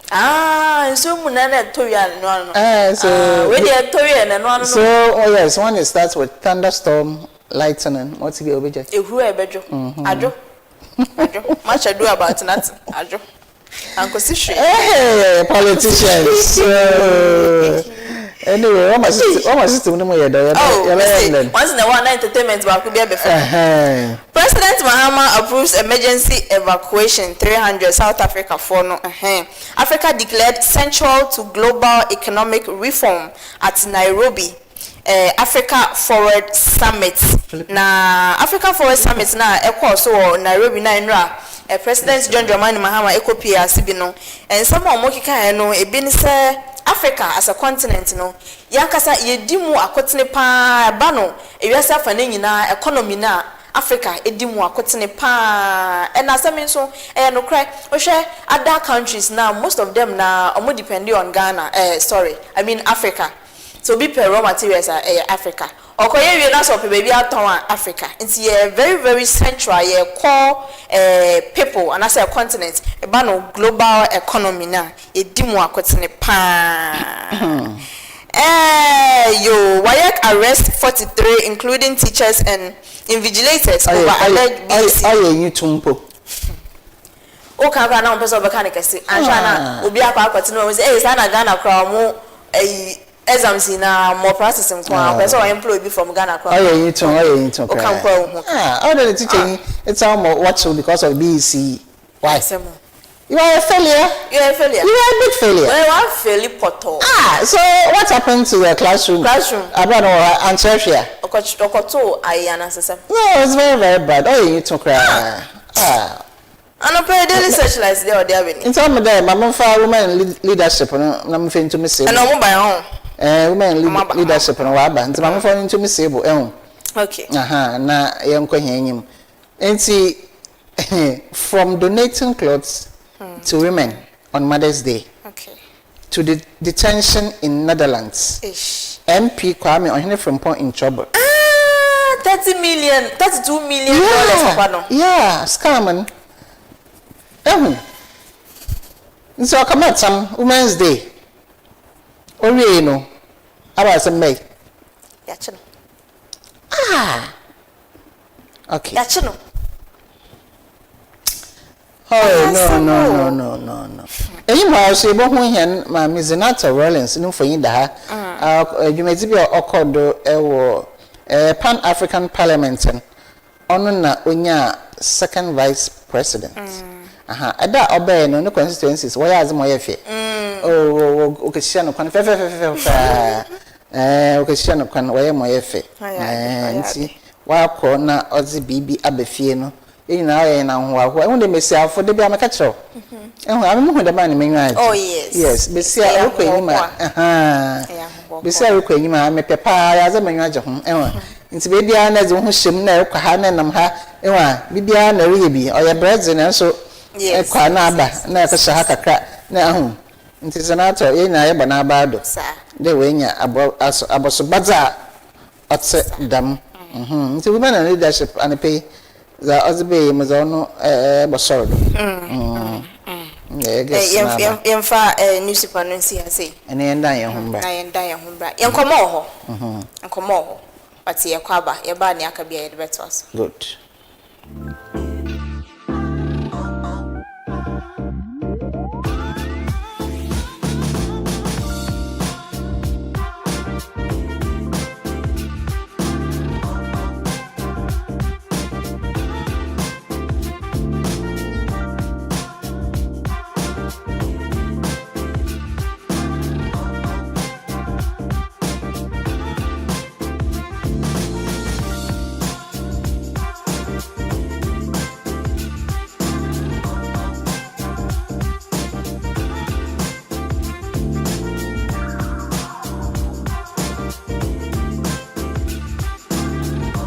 Sumuna, Toya, no. So, we are Toya and one. So, oh yes, one starts with thunderstorm, lightning. What's the object? If we are better, Ajo. Much ado about nothing, Ajo. Uncle Sishe. Hey, politicians. Anyway, what my system no more once in a while entertainment could be before. President Mahama approves emergency evacuation 300 South Africa for no Africa declared central to global economic reform at Nairobi Africa Forward Summit. Na Africa Forward Summit na so Nairobi na nra President John Dramani Mahama ekopia sibino and some omokika no ebi ni say Africa as a continent no yankasa yedimu akotene pa ba no ewiase afa na nyina economy na Africa edimu akotene pa and asemi so no cry ohwe other countries now most of them na omo depend on Ghana Africa so be per raw materials Africa okoye we na so pe baby aton Africa it's very very central core people and as a continent eba no global economy na edimu akotene pa WAEC arrest 43 including teachers and invigilators over alleged BC you tumpo o ka na on person be kan kese ansha na obi akwa akotene we say sana Ghana kra mo exams na more processing kwa person employee be from Ghana kra you too o kan kwa all the teaching it's almost what so because of BC why You are a failure. You are a failure. You are a big failure. Well, you are fairly portal. So what happened to the classroom? I don't know. Answer here. Okoto ayana sasa. No, it's very very bad. Oh, you to cry. And I pray daily searchlights there or there. In some of them, I'm for women leadership. I'm feeling to me say. And I'm by home. Women leadership and what band. I'm falling to me say. Okay. Na young him. And see, from donating clothes to women on Mother's Day. Okay. To the detention in Netherlands. Ish. MP Kwame on from point in trouble. 32 million dollars. Yeah, scamming. So come at some Women's Day. Only you know. About some May. Okay. Oh no. Anyway, so you who my Mizinata Rollins no for you da. You may be okodo Pan African Parliament on na onya second vice president. Ada obey no constituencies why as mo yefe. Okechia no kwan fe okechia no kwan why mo yefe. Nti wa ko na ozi bibi abefie no. Na ho ehun de mesiafo de bia meka kiro ehun hu de man menwa oh yes besia rokọ enyima besia rokọ enyima me pepa ya za menwa je ho ehun nti be bia na ze ho hyem na ekwa ha na nam ha ehun bibia na riye bi oye brazil na so ekwa na aba na ekwa ha kakra na ehun nti senator ye na ye bana abado de we nya aboso baza otse dam nti women and leadership and pay za ozbe mazono basoro yemfa newspaper no si ase ene yenda ye hombra yenkomo ho yenkomo ho but ye kwaba ye ba ne aka bia ye de beto aso good